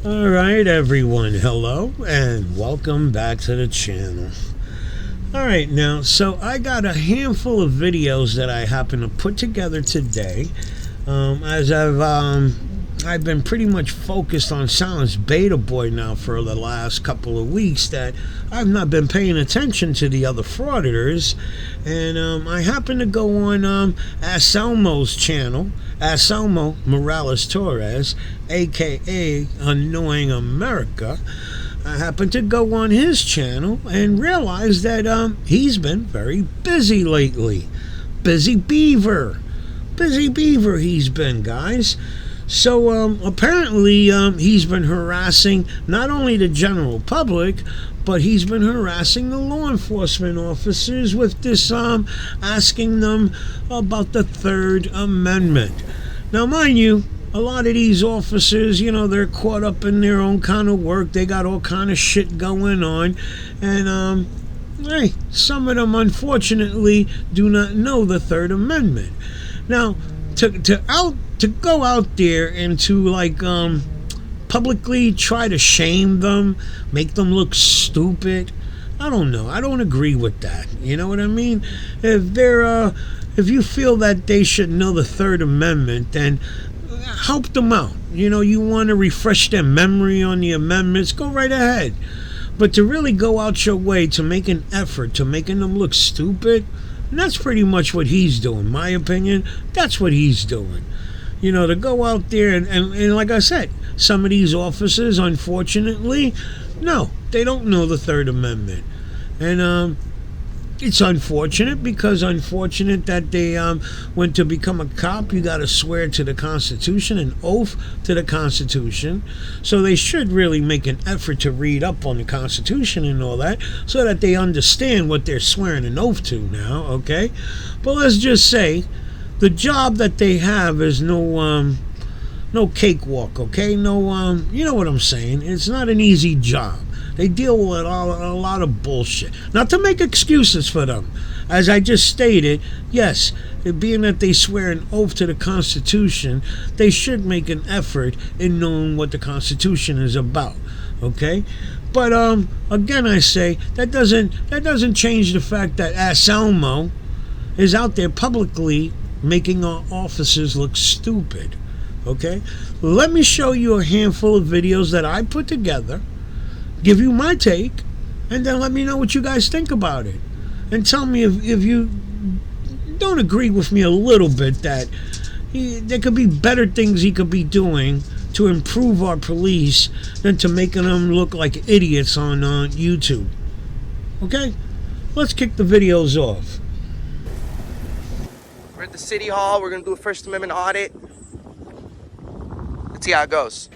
Alright everyone, hello and welcome back to the channel. Alright, now, so I got a handful of videos that I happen to put together today. As I've been pretty much focused on Silence Beta Boy now for the last couple of weeks, that I've not been paying attention to the other frauditors, and I happened to go on Anselmo's channel, Anselmo Morales Torres, aka Annoying America. I happened to go on his channel and realized that he's been very busy lately. Busy beaver he's been, guys. So apparently he's been harassing not only the general public, but he's been harassing the law enforcement officers with this asking them about the Third Amendment. Now, mind you, a lot of these officers, you know, they're caught up in their own kind of work. They got all kind of shit going on. And, hey, some of them, unfortunately, do not know the Third Amendment. Now, to go out there and to, like, publicly try to shame them, make them look stupid, I don't know. I don't agree with that. You know what I mean? If you feel that they should know the Third Amendment, then help them out. You know, you want to refresh their memory on the amendments, go right ahead. But to really go out your way to make an effort to making them look stupid, that's pretty much what he's doing. My opinion, that's what he's doing. You know, to go out there and like I said, some of these officers, unfortunately, no, they don't know the Third Amendment. And it's unfortunate, because unfortunate that they when to become a cop you got to swear to the Constitution, an oath to the Constitution. So they should really make an effort to read up on the Constitution and all that, so that they understand what they're swearing an oath to now, okay? But let's just say the job that they have is no cakewalk, okay? No, you know what I'm saying? It's not an easy job. They deal with a lot of bullshit. Not to make excuses for them. As I just stated, yes, being that they swear an oath to the Constitution, they should make an effort in knowing what the Constitution is about. Okay? But again, I say that doesn't change the fact that Anselmo is out there publicly making our officers look stupid. Okay? Let me show you a handful of videos that I put together, give you my take, and then let me know what you guys think about it. And tell me if you don't agree with me a little bit, that there could be better things he could be doing to improve our police than to making them look like idiots on YouTube. Okay? Let's kick the videos off. We're at the City Hall. We're going to do a First Amendment audit. Let's see how it goes.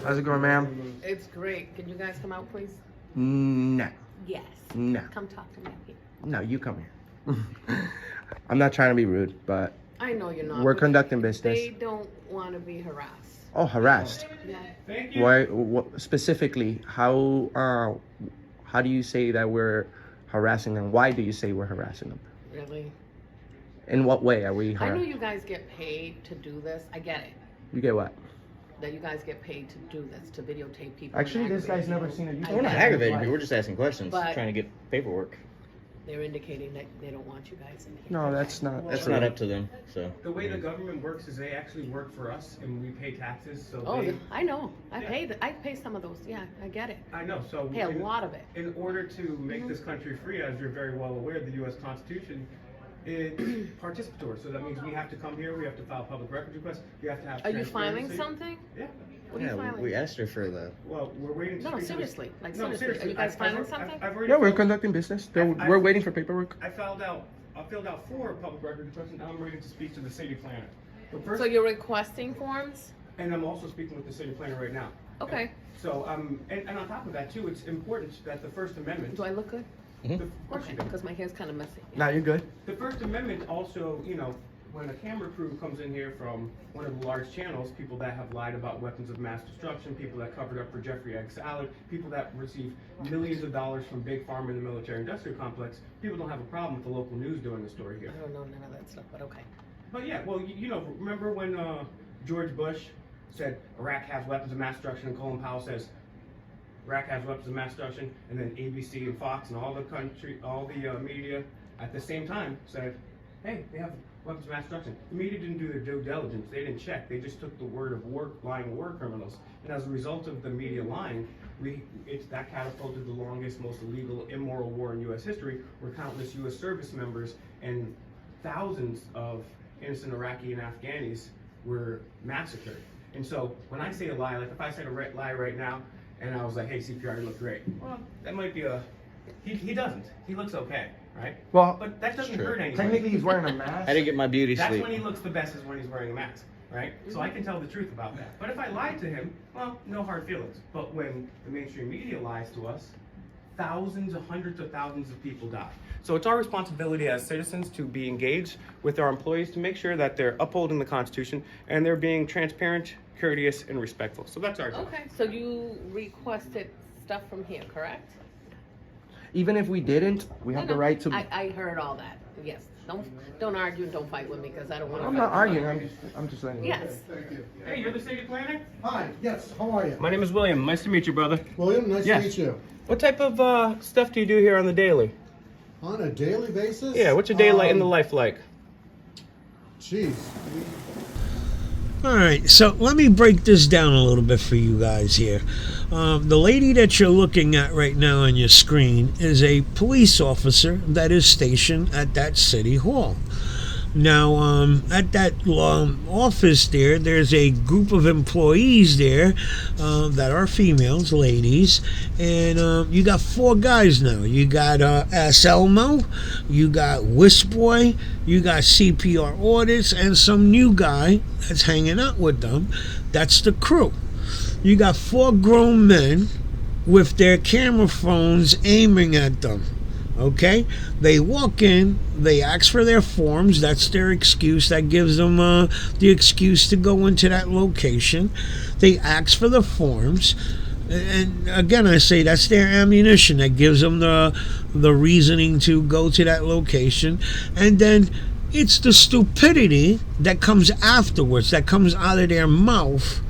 How's it going, ma'am? It's great. Can you guys come out, please? No. Yes. No. Come talk to me up here. No, you come here. I'm not trying to be rude, but I know you're not. we're conducting business. They don't want to be harassed. Oh, harassed. Yeah. Thank you. Why? Specifically, how do you say that we're harassing them? Why do you say we're harassing them? Really? In what way are we I know harassing? you guys get paid to do this. I get it. You get what? That you guys get paid to do this, to videotape people. Actually, and this guy's aggravate never people. seen a I YouTube. We're not get it. aggravating people, we're just asking questions, But- trying to get paperwork. They're indicating that they don't want you guys in here. No, that's not. That's true. not up to them, so. The way the government works is they actually work for us and we pay taxes, so Oh, they, I know. I pay some of those. Yeah, I get it. I know, so Pay a lot of it. in order to make this country free, as you're very well aware, the U.S. Constitution is participatory. So that means we have to come here, we have to file public records requests, we have to have Are you filing transparency. something? Yeah. What are you Yeah, filing? we asked her for the. Well, we're waiting to No, speak to seriously. the- Like, No, seriously. Are you guys filing something? I've already Yeah, we're filled- conducting business. I've- We're waiting for paperwork. I filled out 4 public record requests, and now I'm waiting to speak to the city planner. But first, So you're requesting forms? and I'm also speaking with the city planner right now. Okay. So, and on top of that too, it's important that the First Amendment. Do I look good? Of course you do. Because my hair's kind of messy. Now you're good. The First Amendment also, you know, when a camera crew comes in here from one of the large channels, people that have lied about weapons of mass destruction, people that covered up for Jeffrey Egg salad, people that receive millions of dollars from Big Pharma and the military-industrial complex, people don't have a problem with the local news doing a story here. I don't know none of that stuff, but okay. But yeah, well, you know, remember when George Bush said Iraq has weapons of mass destruction, and Colin Powell says Iraq has weapons of mass destruction, and then ABC and Fox and all the media at the same time said, hey, they have weapons of mass destruction. The media didn't do their due diligence. They didn't check. They just took the word of lying war criminals. And as a result of the media lying, that catapulted the longest, most illegal, immoral war in U.S. history, where countless U.S. service members and thousands of innocent Iraqi and Afghanis were massacred. And so when I say a lie, like if I said a lie right now, and I was like, hey, CPR, you look great. Well, that might be he doesn't. He looks okay, right? Well, but that doesn't true. hurt anyone. technically he's wearing a mask. I didn't get my beauty That's sleep. when he looks the best, is when he's wearing a mask, right? So I can tell the truth about that. But if I lied to him, well, no hard feelings. But when the mainstream media lies to us, thousands, hundreds of thousands of people die. So it's our responsibility as citizens to be engaged with our employees to make sure that they're upholding the Constitution and they're being transparent, courteous, and respectful. So that's our job. Okay, so you requested stuff from here, correct? Even if we didn't, we have the right to. I heard all that, yes. Don't argue and don't fight with me, because I don't want to. I'm not arguing. I'm just saying. Yes. Hey, you're the city planner? Hi, yes, how are you? My name is William. Nice to meet you, brother. William, nice Yes. to meet you. What type of stuff do you do here on the daily? On a daily basis? Yeah, what's your day in the life like? Jeez. All right, so let me break this down a little bit for you guys here. The lady that you're looking at right now on your screen is a police officer that is stationed at that city hall. Now, at that office there's a group of employees there that are females, ladies, and you got 4 guys now. You got Elmo, you got Whiskboy, you got CPR Audits, and some new guy that's hanging out with them. That's the crew. You got 4 grown men with their camera phones aiming at them. Okay, they walk in, they ask for their forms. That's their excuse. That gives them the excuse to go into that location. They ask for the forms, and again, I say that's their ammunition. That gives them the reasoning to go to that location. And then it's the stupidity that comes afterwards, that comes out of their mouth,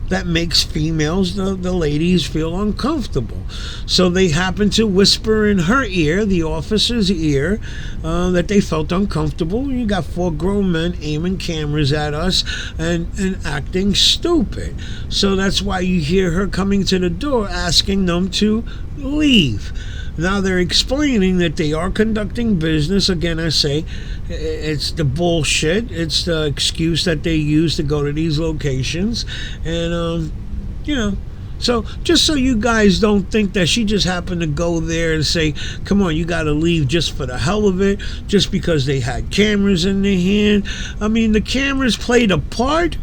that makes females, the ladies, feel uncomfortable. So they happen to whisper in her ear, the officer's ear, that they felt uncomfortable. You got 4 grown men aiming cameras at us and acting stupid. So that's why you hear her coming to the door asking them to leave. Now they're explaining that they are conducting business. Again, I say it's the bullshit. It's the excuse that they use to go to these locations. And, so just so you guys don't think that she just happened to go there and say, come on, you got to leave just for the hell of it, just because they had cameras in their hand. I mean, the cameras played a part.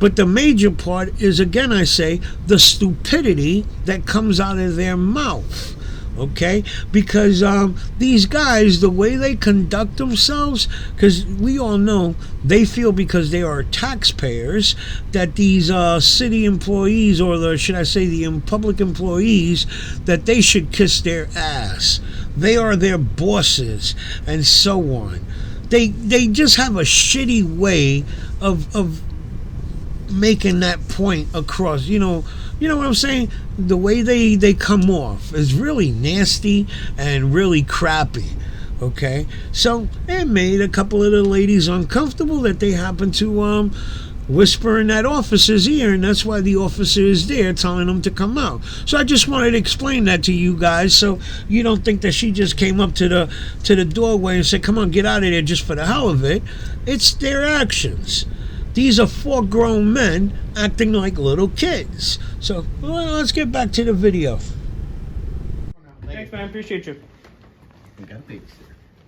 But the major part is, again, I say, the stupidity that comes out of their mouth. Okay, because these guys, the way they conduct themselves, because we all know they feel, because they are taxpayers, that these city employees, or the public employees, that they should kiss their ass. They are their bosses, and so on. They just have a shitty way of making that point across. You know what I'm saying? The way they come off is really nasty and really crappy. Okay, so it made a couple of the ladies uncomfortable that they happened to whisper in that officer's ear, and that's why the officer is there telling them to come out. So I just wanted to explain that to you guys, so you don't think that she just came up to the doorway and said, come on, get out of there just for the hell of it. It's their actions. These are 4 grown men acting like little kids. So let's get back to the video. Thanks, man. Appreciate you.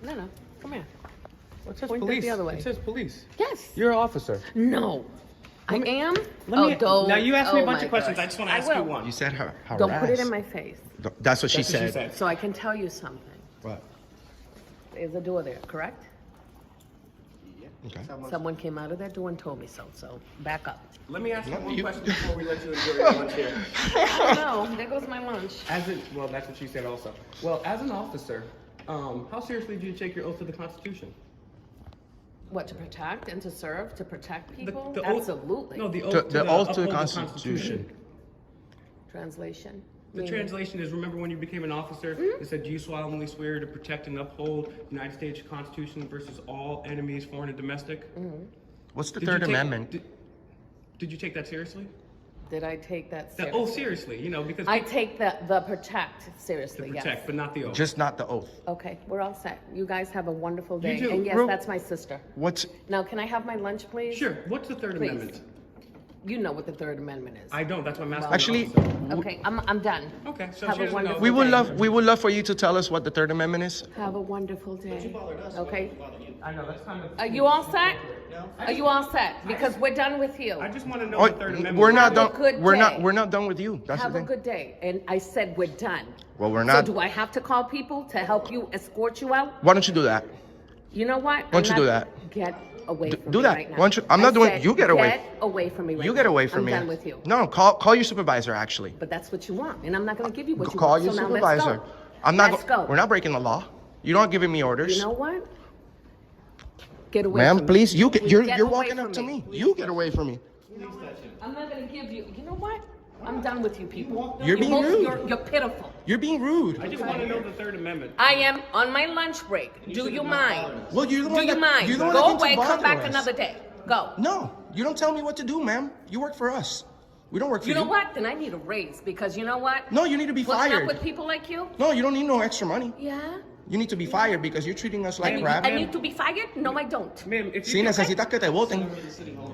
No, come here. It says Point that police. the other way. It says police. Yes. You're an officer. No. I am? Now you asked me a oh bunch my of questions. gosh. I just want to I ask you will. one. You said harass. Don't put it in my face. That's what she That's what said. she said. So I can tell you something. What? There's a door there, correct? Okay. Someone came out of that door and told me so, so back up. Let me ask you one question before we let you enjoy your lunch here. Oh no, there goes my lunch. Well, that's what she said also. Well, as an officer, how seriously do you take your oath to the Constitution? What, to protect and to serve, to protect people? The oath- Absolutely. No, the To- oath the oath to the uphold Constitution. Translation. The Meaning- translation is, remember when you became an officer, it said, do you solemnly swear to protect and uphold the United States Constitution versus all enemies, foreign and domestic? What's the Did you Third take- Amendment? Did you take that seriously? Did I take that The seriously? oath seriously, you know, because I to take the protect seriously, protect, yes. but not the oath. Just not the oath. Okay, we're all set. You guys have a wonderful day. too. And yes, Ru- that's my sister. What's Now, can I have my lunch, please? Sure. What's the Third Please. Amendment? You know what the Third Amendment is. I don't. That's why I'm asking. Actually, the officer. Okay, I'm done. Okay, so Have she a doesn't know. wonderful we would love for you to tell us what the Third Amendment is. Have a wonderful day. Okay? I know that's kind of. Are you all set? Are you all set? Because we're done with you. I just want to know Oh, the Third Amendment. we're not Have a done. good We're day. not done with you. That's Have the a thing. good day. And I said we're done. Well, we're not. So do I have to call people to help you, escort you out? Why don't you do that? You know what? Why don't you I'm do not- that? Get away from do me that. right now. Why don't you- I'm not I doing- said you get away. Get away from me right You now. get away from me. I'm done with you. No, call your supervisor. Actually, But that's what you want, and I'm not going to give you what you call want. your So now supervisor. let's go. I'm not. Let's go. We're not breaking the law. You're not giving me orders. You know what? Get away Ma'am, from please. me. You're Get you're away walking from up to me. You get away from me. I'm not going to give you. You know what? I'm done with you people. You're being both- rude. You're pitiful. You're being rude. I just want to know the Third Amendment. I am on my lunch break. Do you mind? Well, you're the Do one you that- mind? you're the one Go that came to away. Come bother back us. another day. Go. No, you don't tell me what to do, ma'am. You work for us. We don't work for You you. know what? Then I need a raise because you know what? No, you need to be Putting up fired. with people like you? No, you don't need no extra money. Yeah. You need to be fired because you're treating us like crap. I need to be fired? No, I don't. Ma'am, if Sí, you necesitas que te voten.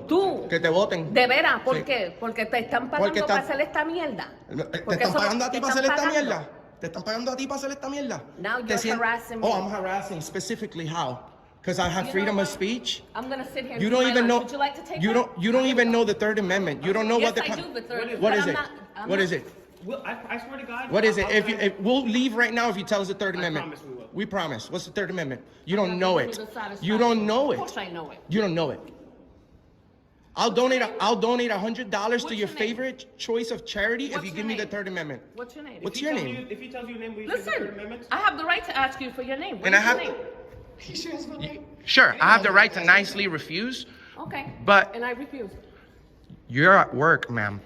Tú. Que te voten. De veras, ¿por Sí. qué? Porque te están pagando Porque para está- hacer esta mierda. ¿Te Porque están eso- pagando a ti te para hacer están esta pagando. mierda? ¿Te están pagando a ti para hacer esta mierda? Now ¿Te you're sien- harassing Oh, me. I'm harassing. Specifically how? Because I have You freedom know of what? speech? I'm gonna sit here and You eat don't my even lunch. know. Would you like to take You that? don't even know the Third Amendment. You don't know Yes, what the. I do, the third. What but is I'm it? not- I'm What not- is it? Well, I swear to God. What is it? I'll- If we'll leave right now if you tell us the Third Amendment. promise we will. We promise. What's the Third Amendment? You I'm don't not know giving it. you the satisfaction. You don't know Of it. course I know it. You don't know it. I'll donate $100 to What's your your name? favorite choice of charity if What's you your give me the name? Third Amendment. What's your name? What's If he your tells name? you- If he tells you your name, will you take the Third Listen, Amendment? I have the right to ask you for your name. What And I is your have- name? Sure, I have the right to nicely refuse. Okay. But- And I refuse. You're at work, ma'am.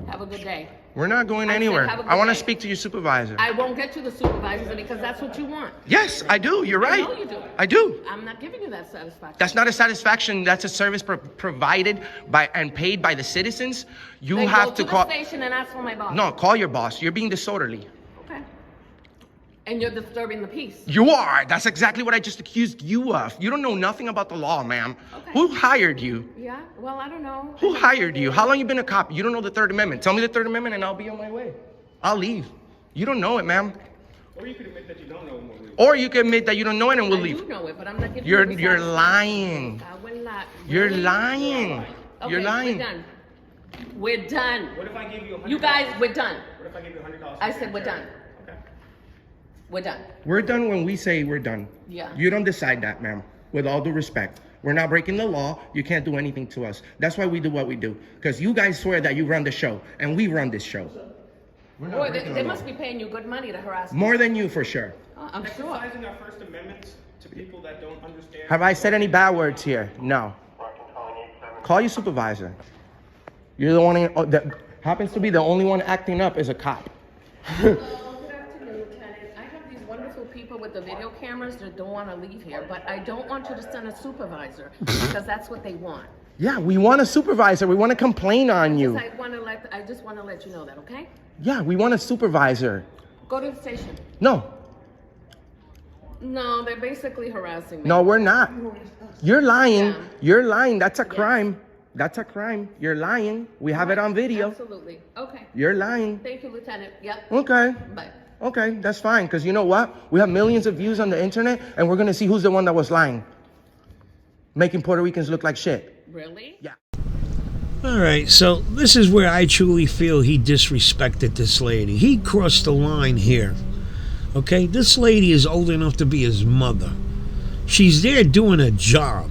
Have a good day. We're not going I said anywhere. have a good I want to day. speak to your supervisor. I won't get you the supervisor because that's what you want. Yes, I do. You're I right. know you do. I do. I'm not giving you that satisfaction. That's not a satisfaction. That's a service provided by and paid by the citizens. You Then have go to the call. station and ask for my boss. No, call your boss. You're being disorderly. Okay. And you're disturbing the peace. You are. That's exactly what I just accused you of. You don't know nothing about the law, ma'am. Okay. Who hired you? Yeah. Well, I don't know. Who hired you? How long you been a cop? You don't know the Third Amendment. Tell me the Third Amendment and I'll be on my way. I'll leave. You don't know it, ma'am. Or you could admit that you don't know him. Or you can admit that you don't know it and we'll I leave. do know it, but I'm not giving You're you the you're satisfaction. lying. I will not. You're Really? lying. Okay, You're lying. We're done. We're done. What if I give you $100? You guys, we're done. What if I give you $100? I said we're done. Okay. We're done. We're done when we say we're done. Yeah. You don't decide that, ma'am. With all due respect. We're not breaking the law. You can't do anything to us. That's why we do what we do. Because you guys swear that you run the show, and we run this show. We're not Boy, breaking they the must law. be paying you good money to harass me. More than you, for sure. Oh, I'm sure. Exercising our First Amendment to people that don't understand. Have I said any bad words here? No. Call your supervisor. You're the one that happens to be the only one acting up as a cop. Good afternoon, Lieutenant. I have these wonderful people with the video cameras that don't want to leave here, but I don't want you to send a supervisor because that's what they want. Yeah, we want a supervisor. We want to complain on you. I just want to let you know that, okay? Yeah, we want a supervisor. Go to the station. No, No, they're basically harassing me. no, we're not. You're lying. Yeah. You're lying. That's a crime. That's a crime. You're lying. We have it on video. Absolutely. Okay. You're lying. Thank you, Lieutenant. Yep. Okay. Bye. Okay, that's fine. Because you know what? We have millions of views on the internet, and we're going to see who's the one that was lying. Making Puerto Ricans look like shit. Really? Yeah. All right, so this is where I truly feel he disrespected this lady. He crossed the line here. Okay, this lady is old enough to be his mother. She's there doing a job.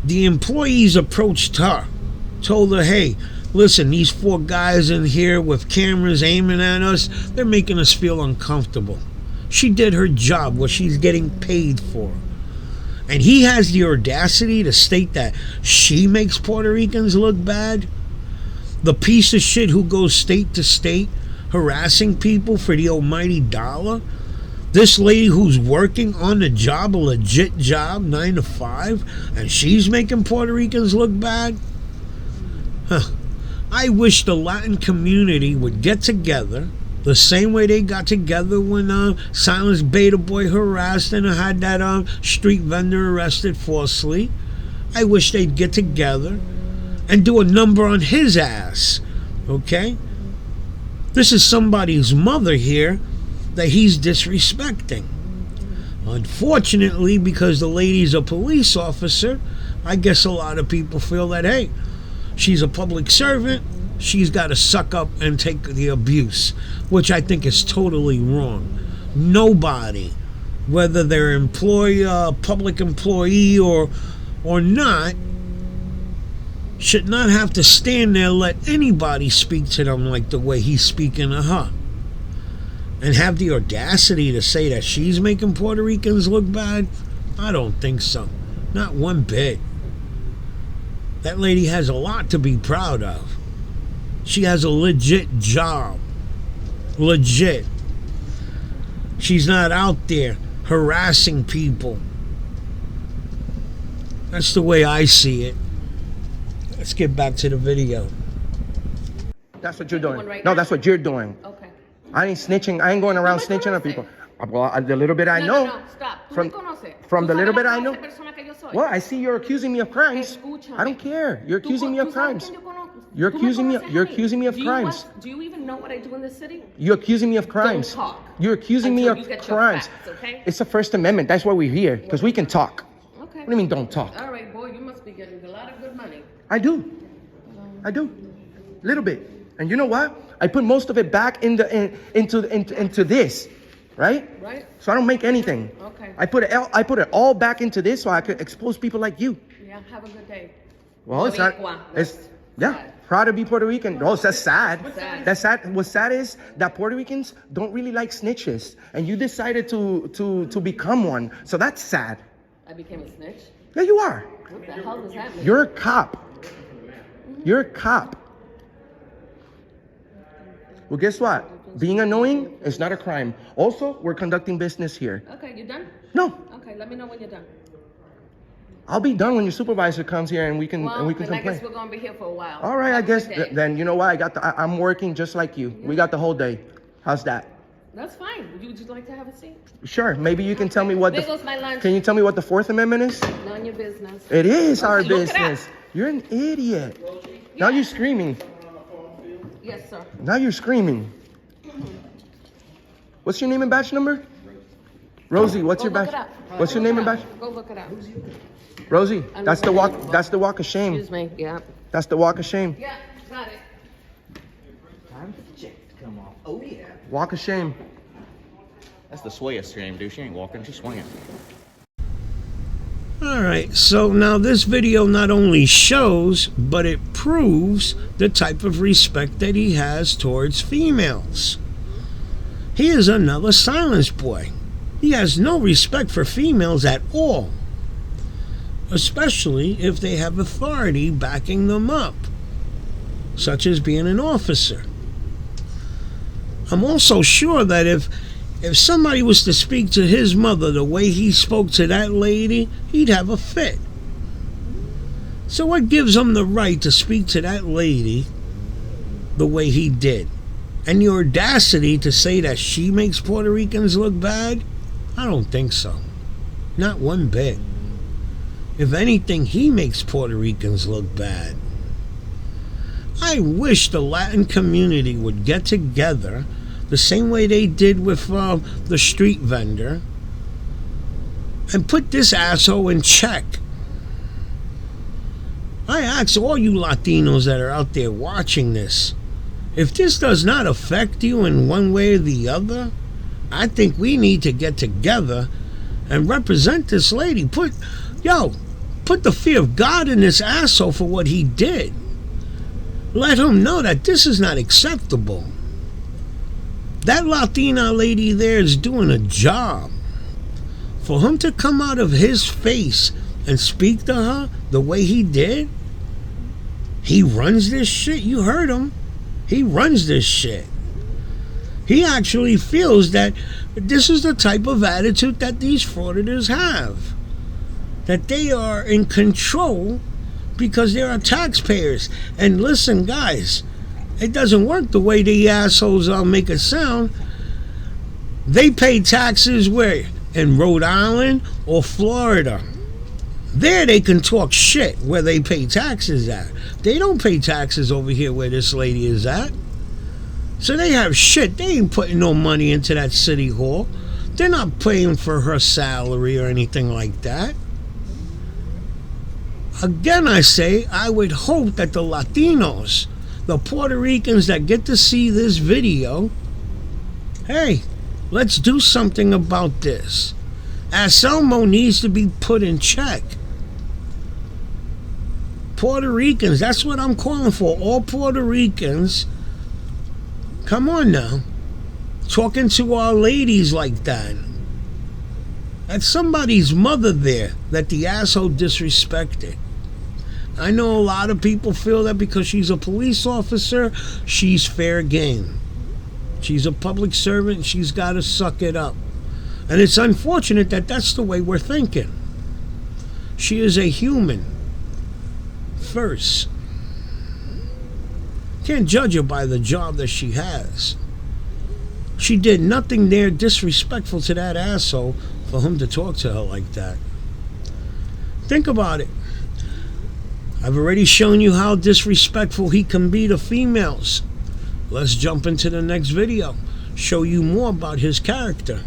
The employees approached her, told her, hey, listen, these 4 guys in here with cameras aiming at us, they're making us feel uncomfortable. She did her job, what she's getting paid for. And he has the audacity to state that she makes Puerto Ricans look bad? The piece of shit who goes state to state harassing people for the almighty dollar? This lady who's working on the job, a legit job, 9 to 5, and she's making Puerto Ricans look bad? Huh. I wish the Latin community would get together the same way they got together when Silence Beta Boy harassed and had that street vendor arrested falsely. I wish they'd get together and do a number on his ass, okay? This is somebody's mother here that he's disrespecting. Unfortunately, because the lady's a police officer, I guess a lot of people feel that, hey, she's a public servant, she's got to suck up and take the abuse, which I think is totally wrong. Nobody, whether they're public employee or not, should not have to stand there and let anybody speak to them like the way he's speaking to her. And have the audacity to say that she's making Puerto Ricans look bad? I don't think so. Not one bit. That lady has a lot to be proud of. She has a legit job. Legit. She's not out there harassing people. That's the way I see it. Let's get back to the video. That's what you're doing. Doing right No, now? that's what you're doing. Okay. I ain't snitching. I ain't going around ¿Qué me snitching on conoce? people. Well, the little bit I know. No, stop. Tú From- me conoces. from Tú the sabes little la bit I clase know. de persona que yo soy. Well, I see you're accusing me of crimes. Escúchame. I don't care. You're accusing me of ¿Tú sabes crimes. quién yo conozco? You're Tú me accusing me- conoces a you're mí. accusing me of Do you crimes. do you even know what I do in this city? You're accusing me of crimes. talk You're accusing me until of you get your crimes. facts, okay? It's the First Amendment. That's why we're here, because we can talk. Okay. What do you mean don't talk? All right, boy, you must be getting a lot of good money. I do. I do. Little bit. And you know what? I put most of it back into this, right? Right? So I don't make anything. Okay. I put it all back into this so I could expose people like you. Yeah, have a good day. Well, it's not. Boricua. It's yeah. Sad. Proud to be Puerto Rican. Oh, that's sad. Sad. That's sad. What's sad is that Puerto Ricans don't really like snitches, and you decided to become one. So that's sad. I became a snitch. Yeah, you are. What the hell does that mean? You're a cop. You're a cop. Well, guess what? Being annoying is not a crime. Also, we're conducting business here. Okay, you done? No, Okay, let me know when you're done. I'll be done when your supervisor comes here and we can Well, and we can then I complain. guess we're gonna be here for a while. All right, I Have a guess good day. then you know what? I'm working just like you. We got the whole day. How's that? That's fine. Would you like to have a seat? Sure. Maybe you can tell me what There goes my lunch. Can you tell me what the Fourth Amendment is? None your business. It is our Look it up. business. You're an idiot. Now you're screaming. Yes, sir. Now you're screaming. What's your name and badge number? Rosie, what's Go your look badge? it up. What's your Go name look and it badge? up. Go look it up. Rosie, I'm that's the not walk. gonna- That's the walk of shame. Excuse me. Yeah. That's the walk of shame. Yeah, got it. Time for the check to come off. Oh yeah. Walk of shame. That's the Swaya stream, dude. She ain't walking, she's swinging. Alright, so now this video not only shows, but it proves the type of respect that he has towards females. He is another silence boy. He has no respect for females at all, especially if they have authority backing them up, such as being an officer. I'm also sure that if somebody was to speak to his mother the way he spoke to that lady, he'd have a fit. So what gives him the right to speak to that lady the way he did? And the audacity to say that she makes Puerto Ricans look bad? I don't think so. Not one bit. If anything, he makes Puerto Ricans look bad. I wish the Latin community would get together the same way they did with the street vendor and put this asshole in check. I ask all you Latinos that are out there watching this, if this does not affect you in one way or the other, I think we need to get together and represent this lady. Put the fear of God in this asshole for what he did. Let him know that this is not acceptable. That Latina lady there is doing a job. For him to come out of his face and speak to her the way he did, he runs this shit. You heard him. He runs this shit. He actually feels that this is the type of attitude that these frauditors have. That they are in control because they are taxpayers. And listen, guys, it doesn't work the way the assholes make it sound. They pay taxes where? In Rhode Island or Florida. There they can talk shit where they pay taxes at. They don't pay taxes over here where this lady is at. So they have shit. They ain't putting no money into that city hall. They're not paying for her salary or anything like that. Again, I say, I would hope that the Latinos, the Puerto Ricans that get to see this video, hey, let's do something about this. Anselmo needs to be put in check. Puerto Ricans, that's what I'm calling for. All Puerto Ricans, come on now. Talking to our ladies like that. That's somebody's mother there that the asshole disrespected. I know a lot of people feel that because she's a police officer, she's fair game. She's a public servant, she's got to suck it up. And it's unfortunate that that's the way we're thinking. She is a human first. Can't judge her by the job that she has. She did nothing there disrespectful to that asshole for him to talk to her like that. Think about it. I've already shown you how disrespectful he can be to females. Let's jump into the next video. Show you more about his character.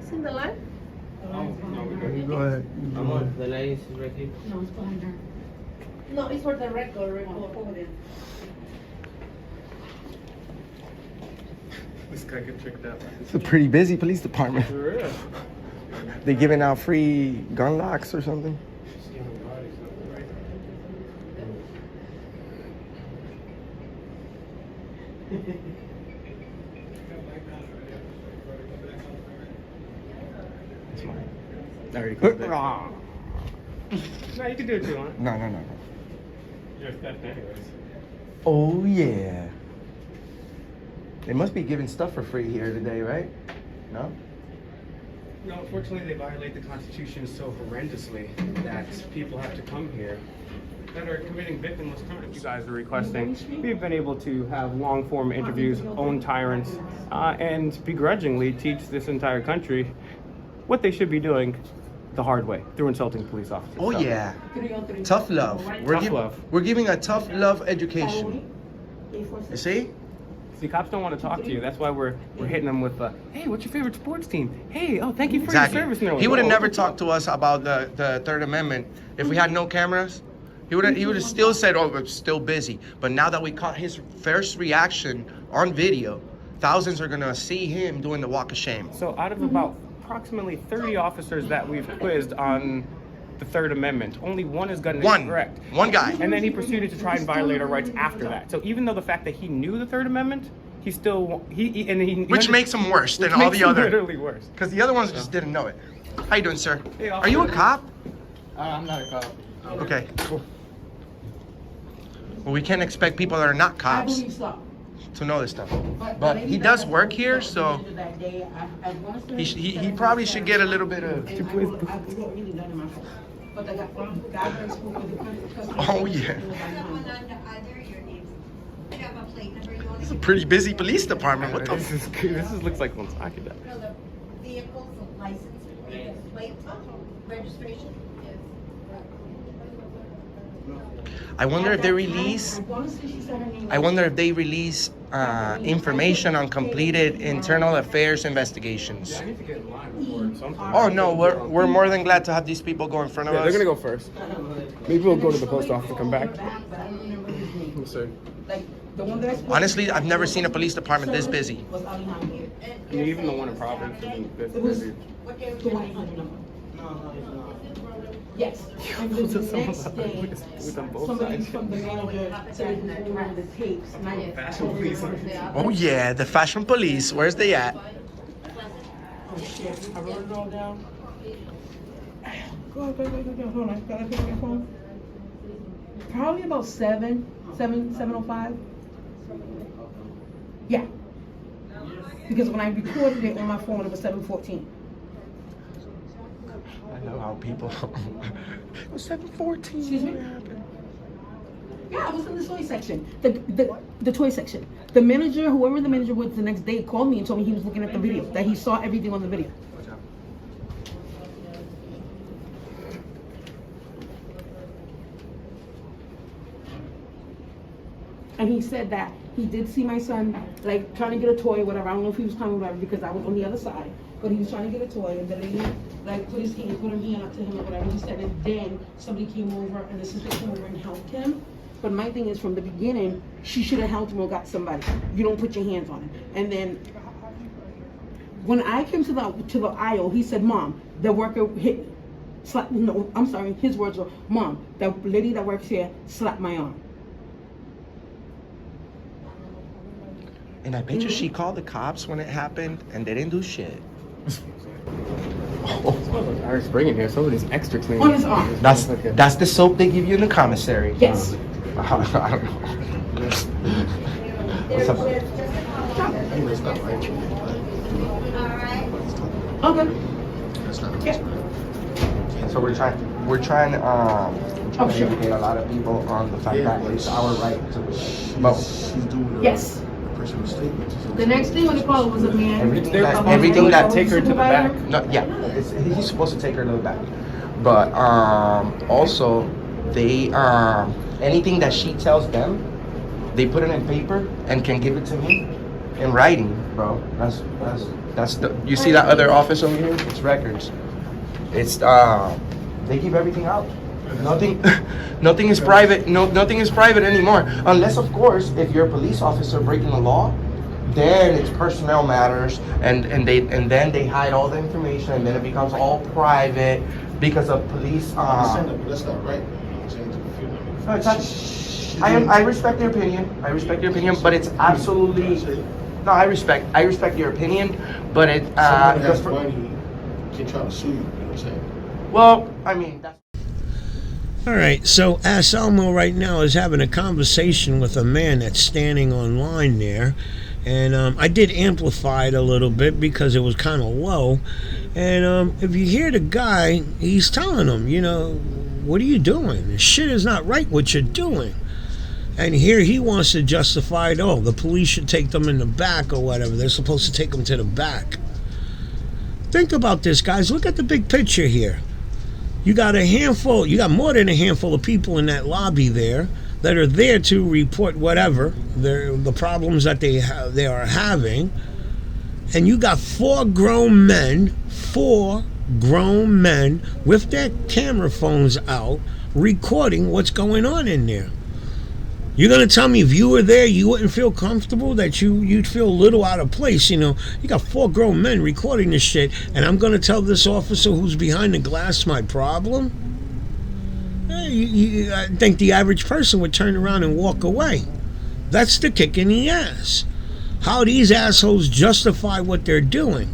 See the light? Go ahead. The light is right here. No, it's behind her. No, it's for the record. Over there. This guy get tricked out. It's a pretty busy police department. For real. They giving out free gun locks or something? It's mine. I already called it. No, you can do it if you want. No. You're theft anyways. Oh yeah. They must be giving stuff for free here today, right? No? No, unfortunately, they violate the Constitution so horrendously that people have to come here that are committing victimless crimes. You guys are requesting. We've been able to have long-form interviews, own tyrants, and begrudgingly teach this entire country what they should be doing the hard way through insulting police officers. Oh So, yeah. Tough love. Tough love. We're giving a tough love education. You see? See, cops don't want to talk to you. That's why we're hitting them with, hey, what's your favorite sports team? Hey, oh, thank you for your service. And they're like, He would have "Oh." never talked to us about the Third Amendment if we had no cameras. He would have still said, "Oh, we're still busy." But now that we caught his first reaction on video, thousands are gonna see him doing the walk of shame. So out of about approximately 30 officers that we've quizzed on the Third Amendment, only one has gotten it correct. One guy. And then he proceeded to try and violate our rights after that. So even though the fact that he knew the Third Amendment, he still Which makes him worse than which all makes the him other. literally worse. Because the other ones just didn't know it. How you doing, sir? Hey, Are you a cop? I'm not a cop. Okay. Cool. Well, we can't expect people that are not cops to know this stuff. But he does work here, so he probably should get a little bit of. Oh yeah. It's a pretty busy police department. What the? This looks like Woonsocket. No, the vehicles, the license, plate, registration. I wonder if they release. I wonder if they release information on completed internal affairs investigations. I need to get in line before something. Oh no, we're more than glad to have these people go in front of Yeah, us. they're gonna go first. Maybe we'll go to the post office and come back. We'll see. Honestly, I've never seen a police department this busy. And even the one in Providence isn't this busy. Yes. And then the next day, With them both somebody sides. from the manager said he was going over the tapes. And I Fashion police. Oh yeah, the fashion police. Where's they at? Oh shit, I wrote it all down. Go, hold on, gotta pick up your phone. Probably about 7:05. Yeah. Because when I recorded it on my phone, it was 7:14. I know how people. It was 7:14. Excuse me? Yeah, I was in the toy section. The toy section. The manager, whoever the manager was the next day, called me and told me he was looking at the video, that he saw everything on the video. And he said that he did see my son, like, trying to get a toy, whatever. I don't know if he was coming, whatever, because I was on the other side. But he was trying to get a toy, and the lady, like, put her hand up to him or whatever. He said, and then somebody came over, and the sister came over and helped him. But my thing is, from the beginning, she should have helped him or got somebody. You don't put your hands on him. And then, when I came to the aisle, he said, "Mom, the worker hit, no, I'm sorry, his words were, Mom, the lady that works here slapped my arm." And I bet you she called the cops when it happened, and they didn't do shit. Irish Spring in here. Somebody's extra clean. On his arm. That's the soap they give you in the commissary. Yes. I don't know. What's up? Okay. So we're trying to educate a lot of people on the fact that it's our right to vote. She's doing Yes. personal statements. The next thing when they called was a man. Everything that take her to the back. No, yeah, he's supposed to take her to the back, but also they anything that she tells them, they put it in paper and can give it to me in writing, bro. That's the you see that other office over here? It's records. It's they keep everything out. Nothing is private. Nothing is private anymore, unless of course if you're a police officer breaking the law, then it's personnel matters, and then they hide all the information, and then it becomes all private because of police. That's not right. No, it's not. I respect your opinion. I respect your opinion, but it's absolutely no. I respect your opinion, but it. Someone has money, can try to sue you. You know what I'm saying? Well, I mean. That's All right, so Anselmo right now is having a conversation with a man that's standing online there. And I did amplify it a little bit because it was kind of low. And if you hear the guy, he's telling him, you know, what are you doing? This shit is not right what you're doing. And here he wants to justify it. Oh, the police should take them in the back or whatever. They're supposed to take them to the back. Think about this, guys. Look at the big picture here. You got more than a handful of people in that lobby there that are there to report whatever the problems that they are having, and you got four grown men with their camera phones out recording what's going on in there. You're gonna tell me if you were there, you wouldn't feel comfortable, that you'd feel a little out of place? You know, you got four grown men recording this shit, and I'm gonna tell this officer who's behind the glass my problem? I think the average person would turn around and walk away. That's the kick in the ass. How these assholes justify what they're doing.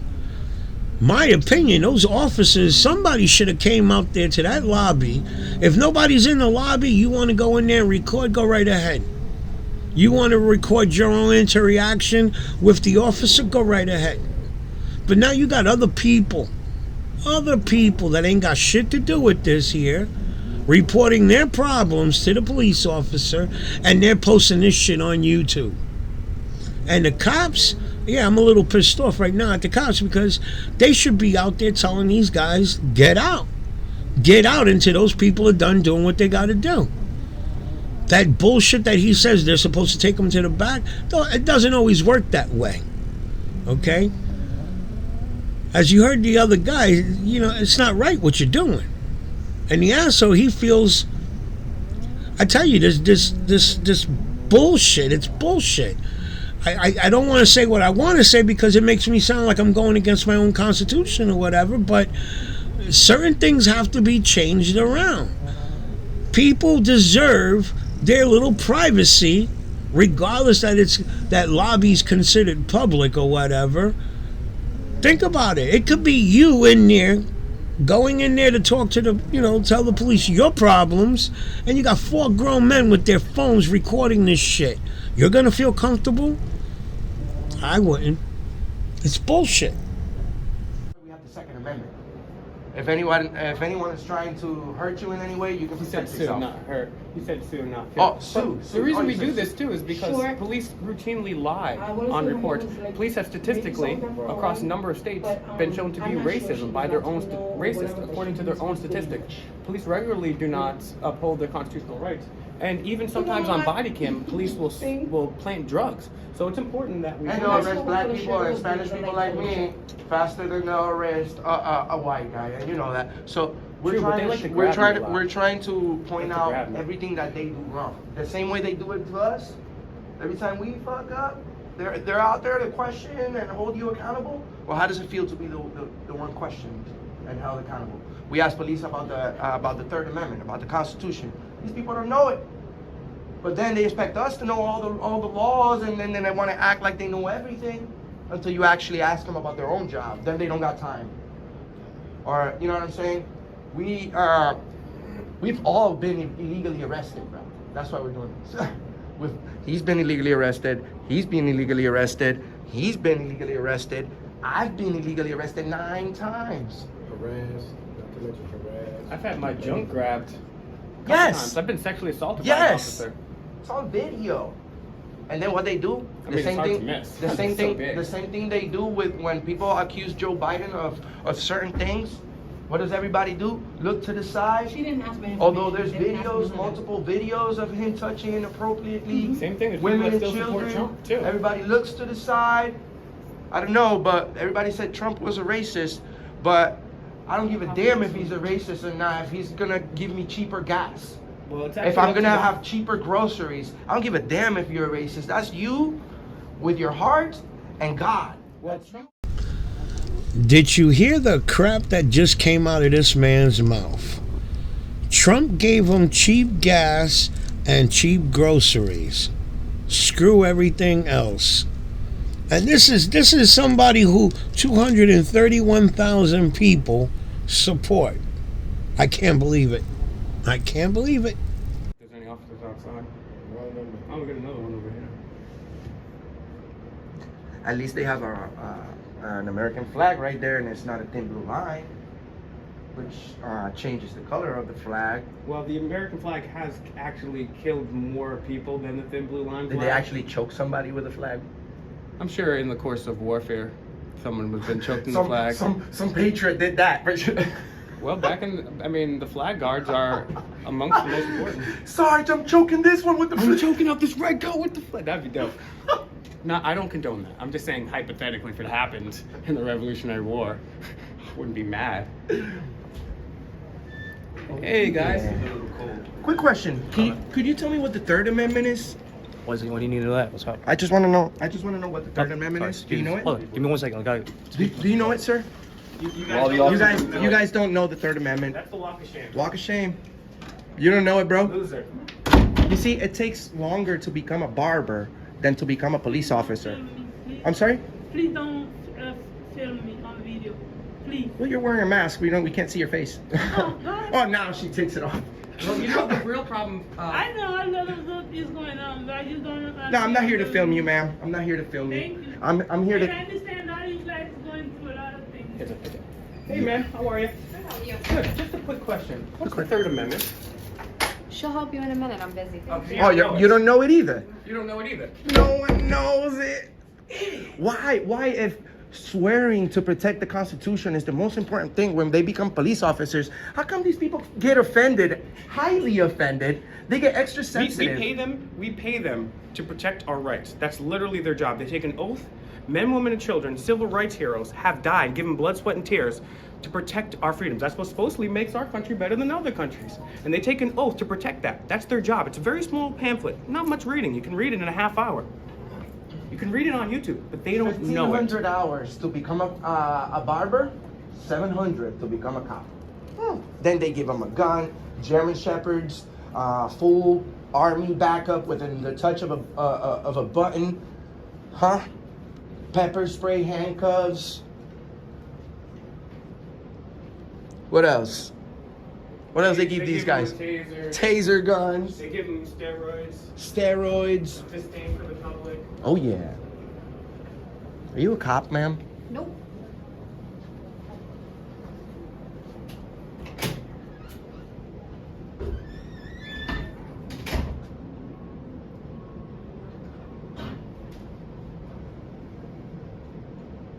My opinion, those officers, somebody should have came out there to that lobby. If nobody's in the lobby, you want to go in there and record, go right ahead. You want to record your own interaction with the officer, go right ahead. But now you got other people that ain't got shit to do with this here, reporting their problems to the police officer, and they're posting this shit on YouTube. And the cops, yeah, I'm a little pissed off right now at the cops because they should be out there telling these guys, get out. Get out until those people are done doing what they got to do. That bullshit that he says they're supposed to take them to the back, it doesn't always work that way. Okay? As you heard the other guy, it's not right what you're doing. And the asshole, he feels, I tell you, this bullshit, it's bullshit. I don't want to say what I want to say because it makes me sound like I'm going against my own constitution or whatever, but certain things have to be changed around. People deserve their little privacy, regardless that lobby's considered public or whatever. Think about it. It could be you in there, going in there to talk to tell the police your problems, and you got 4 grown men with their phones recording this shit. You're gonna feel comfortable? I wouldn't. It's bullshit. We have the Second Amendment. If anyone is trying to hurt you in any way, you can protect Sue, yourself. not hurt. You said sue, not kill. Oh, sue. The reason Oh, we you do said this sue. too is because Sure. police routinely lie I wanna on say reports. more like Police have statistically, maybe some of them were across a wrong, number of states, but, been shown to be I'm not sure racism she by their got own to know racist, whatever according to their she own was statistics. doing. Police regularly do not uphold their constitutional rights, and even sometimes on body cam, police will plant drugs. So it's important that we. And do they'll this. arrest black people and Spanish people like me faster than they'll arrest a white guy, and you know that. So we're True, but trying they like to to we're grab trying me to a lot. we're trying to point Like to out grab me. everything that they do wrong. The same way they do it to us. Every time we fuck up, they're out there to question and hold you accountable. Well, how does it feel to be the one questioned and held accountable? We ask police about the Third Amendment, about the Constitution. These people don't know it. But then they expect us to know all the laws, and then they want to act like they know everything until you actually ask them about their own job. Then they don't got time. Or, you know what I'm saying? We've all been illegally arrested, bro. That's why we're doing this. He's been illegally arrested. He's been illegally arrested. He's been illegally arrested. I've been illegally arrested 9 times. Harassed, not to mention harassed. I've had my junk grabbed. a couple Yes. times. I've been sexually assaulted by an Yes. officer. It's on video. And then what they do? I mean, it's hard to miss. The same It's so thing. big. The same thing they do with when people accuse Joe Biden of certain things. What does everybody do? Look to the side. She didn't ask me. Although there's videos, multiple videos of him touching inappropriately Same thing as women people and that still support children. Trump, too. Everybody looks to the side. I don't know, but everybody said Trump was a racist. But I don't give a damn if he's a racist or not. If he's gonna give me cheaper gas, Well, it's if actually I'm up to gonna the- have cheaper groceries, I don't give a damn if you're a racist. That's you, with your heart and God. That's you. Did you hear the crap that just came out of this man's mouth? Trump gave him cheap gas and cheap groceries. Screw everything else. And this is somebody who 231,000 people support. I can't believe it. I can't believe it. If there's any officers outside. I'm gonna get another one over here. At least they have an American flag right there, and it's not a thin blue line, which changes the color of the flag. Well, the American flag has actually killed more people than the thin blue line Did flag. they actually choke somebody with a flag? I'm sure in the course of warfare, someone has been choked in the flag. Some patriot did that. Well, the flag guards are amongst the most important. Sarge, I'm choking this one with the I'm flag. choking out this red coat with the flag. That'd be dope. No, I don't condone that. I'm just saying hypothetically, if it happened in the Revolutionary War, I wouldn't be mad. Hey guys. Quick question. Could you tell me what the Third Amendment is? What do you need to know that? What's up? I just want to know. I just want to know what the Third Amendment is. Do you know it? Hold on, give me 1 second. I got it. Do you know it, sir? You guys don't know the Third Amendment. That's the walk of shame. Walk of shame. You don't know it, bro? Loser. You see, it takes longer to become a barber than to become a police officer. I'm sorry? Please don't film me on video. Please. Well, you're wearing a mask. We can't see your face. Oh, God. Oh, now she takes it off. Well, you know the real problem. I know a lot of what is going on, but I just don't know. No, I'm not here to film you, ma'am. I'm not here to film you. Thank you. I'm here I to. understand all you guys going through a lot of things. Hey man, how are you? Good. Just a quick question. What's the Third Amendment? She'll help you in a minute. I'm busy. Okay. Oh, you don't know it either. You don't know it either. No one knows it. Why if swearing to protect the Constitution is the most important thing when they become police officers, how come these people get offended, highly offended? They get extra sensitive. We pay them to protect our rights. That's literally their job. They take an oath. Men, women, and children, civil rights heroes, have died, given blood, sweat, and tears to protect our freedoms. That's what supposedly makes our country better than other countries. And they take an oath to protect that. That's their job. It's a very small pamphlet. Not much reading. You can read it in a half hour. You can read it on YouTube, but they don't know it. 1,500 hours to become a barber, 700 to become a cop. Then they give them a gun, German Shepherds, full army backup within the touch of a button, pepper spray, handcuffs. What else? What else they give these guys? Taser guns. They give them steroids. Steroids. Disdain for the public. Oh yeah. Are you a cop, ma'am? Nope.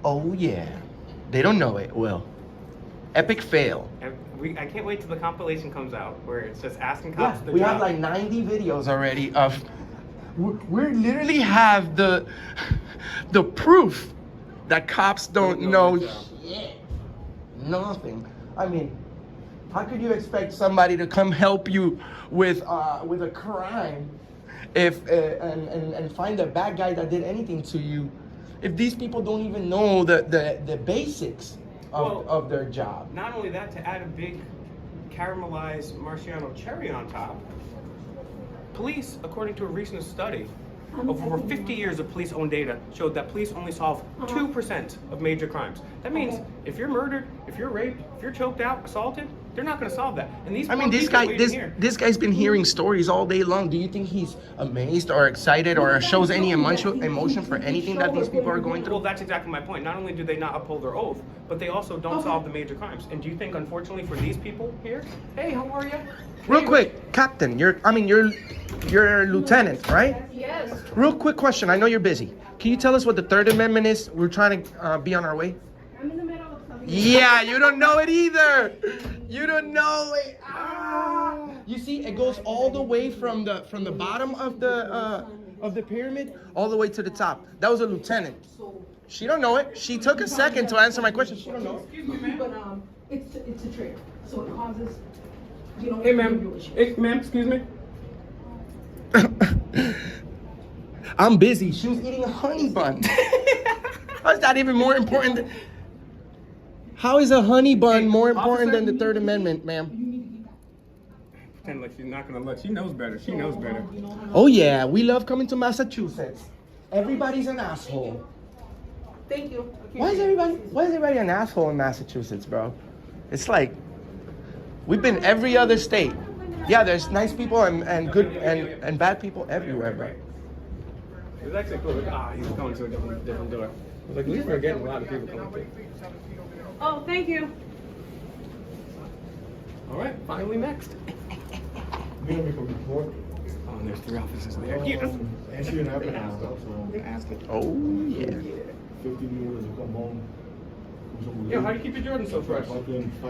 Oh yeah. They don't know it. Well, epic fail. I can't wait till the compilation comes out where it's just asking cops. Yeah, their we job. have like 90 videos already of. We literally have the proof that cops don't know shit. Nothing. I mean, how could you expect somebody to come help you with a crime if and find a bad guy that did anything to you if these people don't even know the basics of their job? Not only that, to add a big caramelized Marciano cherry on top, police, according to a recent study, over 50 years of police-owned data showed that police only solve 2% of major crimes. That means if you're murdered, if you're raped, if you're choked out, assaulted, they're not going to solve that. And these I mean, this guy's been hearing stories all day long. Do you think he's amazed or excited or shows any emotion for anything that these people are going through? Well, that's exactly my point. Not only do they not uphold their oath, but they also don't solve the major crimes. And do you think, unfortunately, for these people here, hey, how are you? Real quick, Captain, you're lieutenant, right? Yes. Real quick question. I know you're busy. Can you tell us what the Third Amendment is? We're trying to be on our way. I'm in the middle of something. Yeah, you don't know it either. You don't know it. You see, it goes all the way from the bottom of the pyramid all the way to the top. That was a lieutenant. She don't know it. She took a second to answer my question. She don't know it. But it's a trick, so it causes. Hey, ma'am. Hey, ma'am, excuse me. I'm busy. She was eating a honey bun. How's that even more important? How is a honey bun more important than the Third Amendment, ma'am? Pretend like she's not gonna look. She knows better. She knows better. Oh yeah, we love coming to Massachusetts. Everybody's an asshole. Thank you. Why is everybody an asshole in Massachusetts, bro? It's like we've been every other state. Yeah, there's nice people and good and bad people everywhere, bro. It was actually cool. He's going to a different door. I was like, at least we're getting a lot of people coming through. Oh, thank you. All right, finally next. Oh, and there's 3 officers there. And she didn't have an stuff, so ask it. Oh yeah. 50 years to come home. Yo, how do you keep your Jordan so fresh?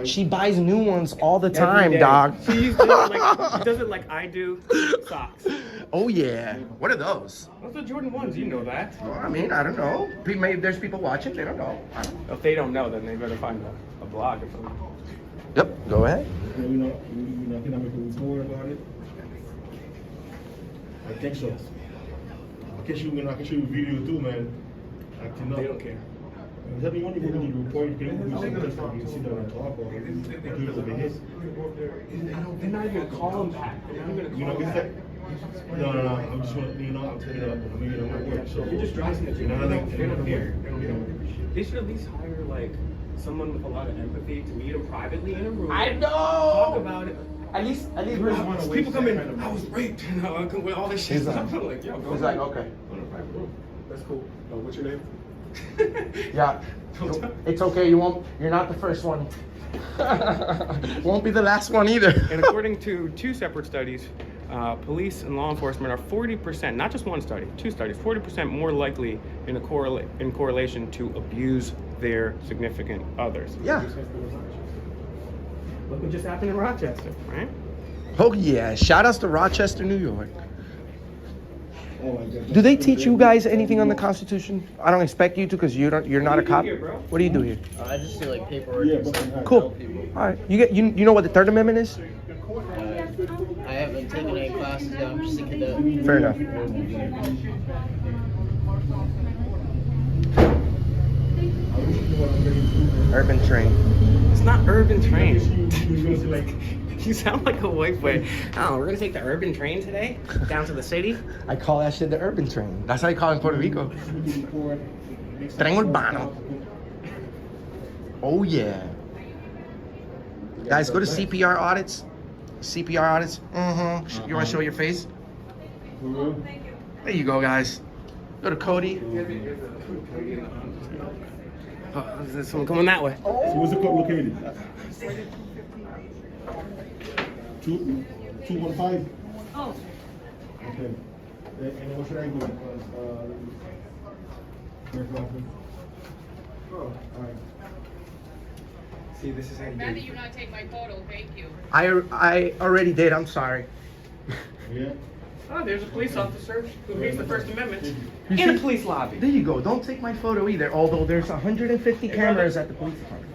She buys new ones all the time, dog. She does it like I do socks. Oh yeah. What are those? Those are Jordan 1s, you know that. Well, I mean, I don't know. Maybe there's people watching. They don't know. If they don't know, then they better find a blog or something. Yep. Go ahead. You know, can I make a report about it? I think so. I can shoot a video too, man. I cannot. They don't care. Tell me when you go to the report, you can do something different. You can sit down and talk or do it with a hit. They're not even gonna call them back. They're not even gonna call them back. No. I'm just want to, I'm telling you, I'm meeting at work. So You're just driving it. They don't care. They should at least hire like someone with a lot of empathy to meet them privately in a room. I know. Talk about it. At least people come in. I was raped. With all this shit. I'm like, yo, go. He's like, okay. Go in a private room. That's cool. What's your name? Yeah. It's okay. You're not the first one. Won't be the last one either. And according to two separate studies, police and law enforcement are 40%, not just one study, two studies, 40% more likely in correlation to abuse their significant others. Yeah. Look what just happened in Rochester, right? Oh yeah. Shout outs to Rochester, New York. Oh my God. Do they teach you guys anything on the Constitution? I don't expect you to, because you're not a cop. What do you do here? I just do like paperwork. Yeah, and but stuff. Cool. All right. You know what the Third Amendment is? I haven't taken any classes yet. I'm just a cadet. Fair enough. Urban train. It's not urban train. You sound like a white boy. Oh, we're gonna take the urban train today down to the city. I call that shit the urban train. That's how you call it in Puerto Rico. Tren urbano. Oh yeah. Guys, go to CPR audits. CPR audits. Mm-hmm. You want to show your face? There you go, guys. Go to Cody. Oh, there's someone coming that way. So where's the court located? 215? Oh. Okay. And what should I do? Oh, all right. See, this is how you Rather you not take my photo, thank you. I already did. I'm sorry. Yeah. Oh, there's a police officer who reads the First Amendment in a police lobby. There you go. Don't take my photo either. Although there's 150 cameras at the police department.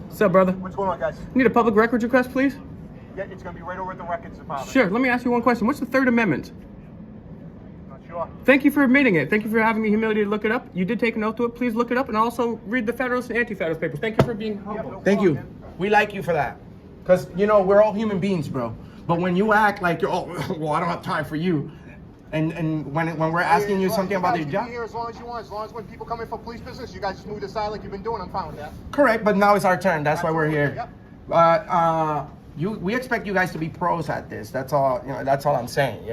What's up, brother? What's going on, guys? Need a public records request, please? Yeah, it's gonna be right over at the records department. Sure. Let me ask you one question. What's the Third Amendment? Not sure. Thank you for admitting it. Thank you for having me humility to look it up. You did take an oath to it. Please look it up and also read the Federalist and Anti-Federalist papers. Thank you for being humble. Thank you. We like you for that. Because, we're all human beings, bro. But when you act like you're, well, I don't have time for you. And when we're asking you something about your job. Here as long as you want. As long as when people come in for police business, you guys just move aside like you've been doing. I'm fine with that. Correct, but now it's our turn. That's why we're here. Yep. We expect you guys to be pros at this. That's all. That's all I'm saying.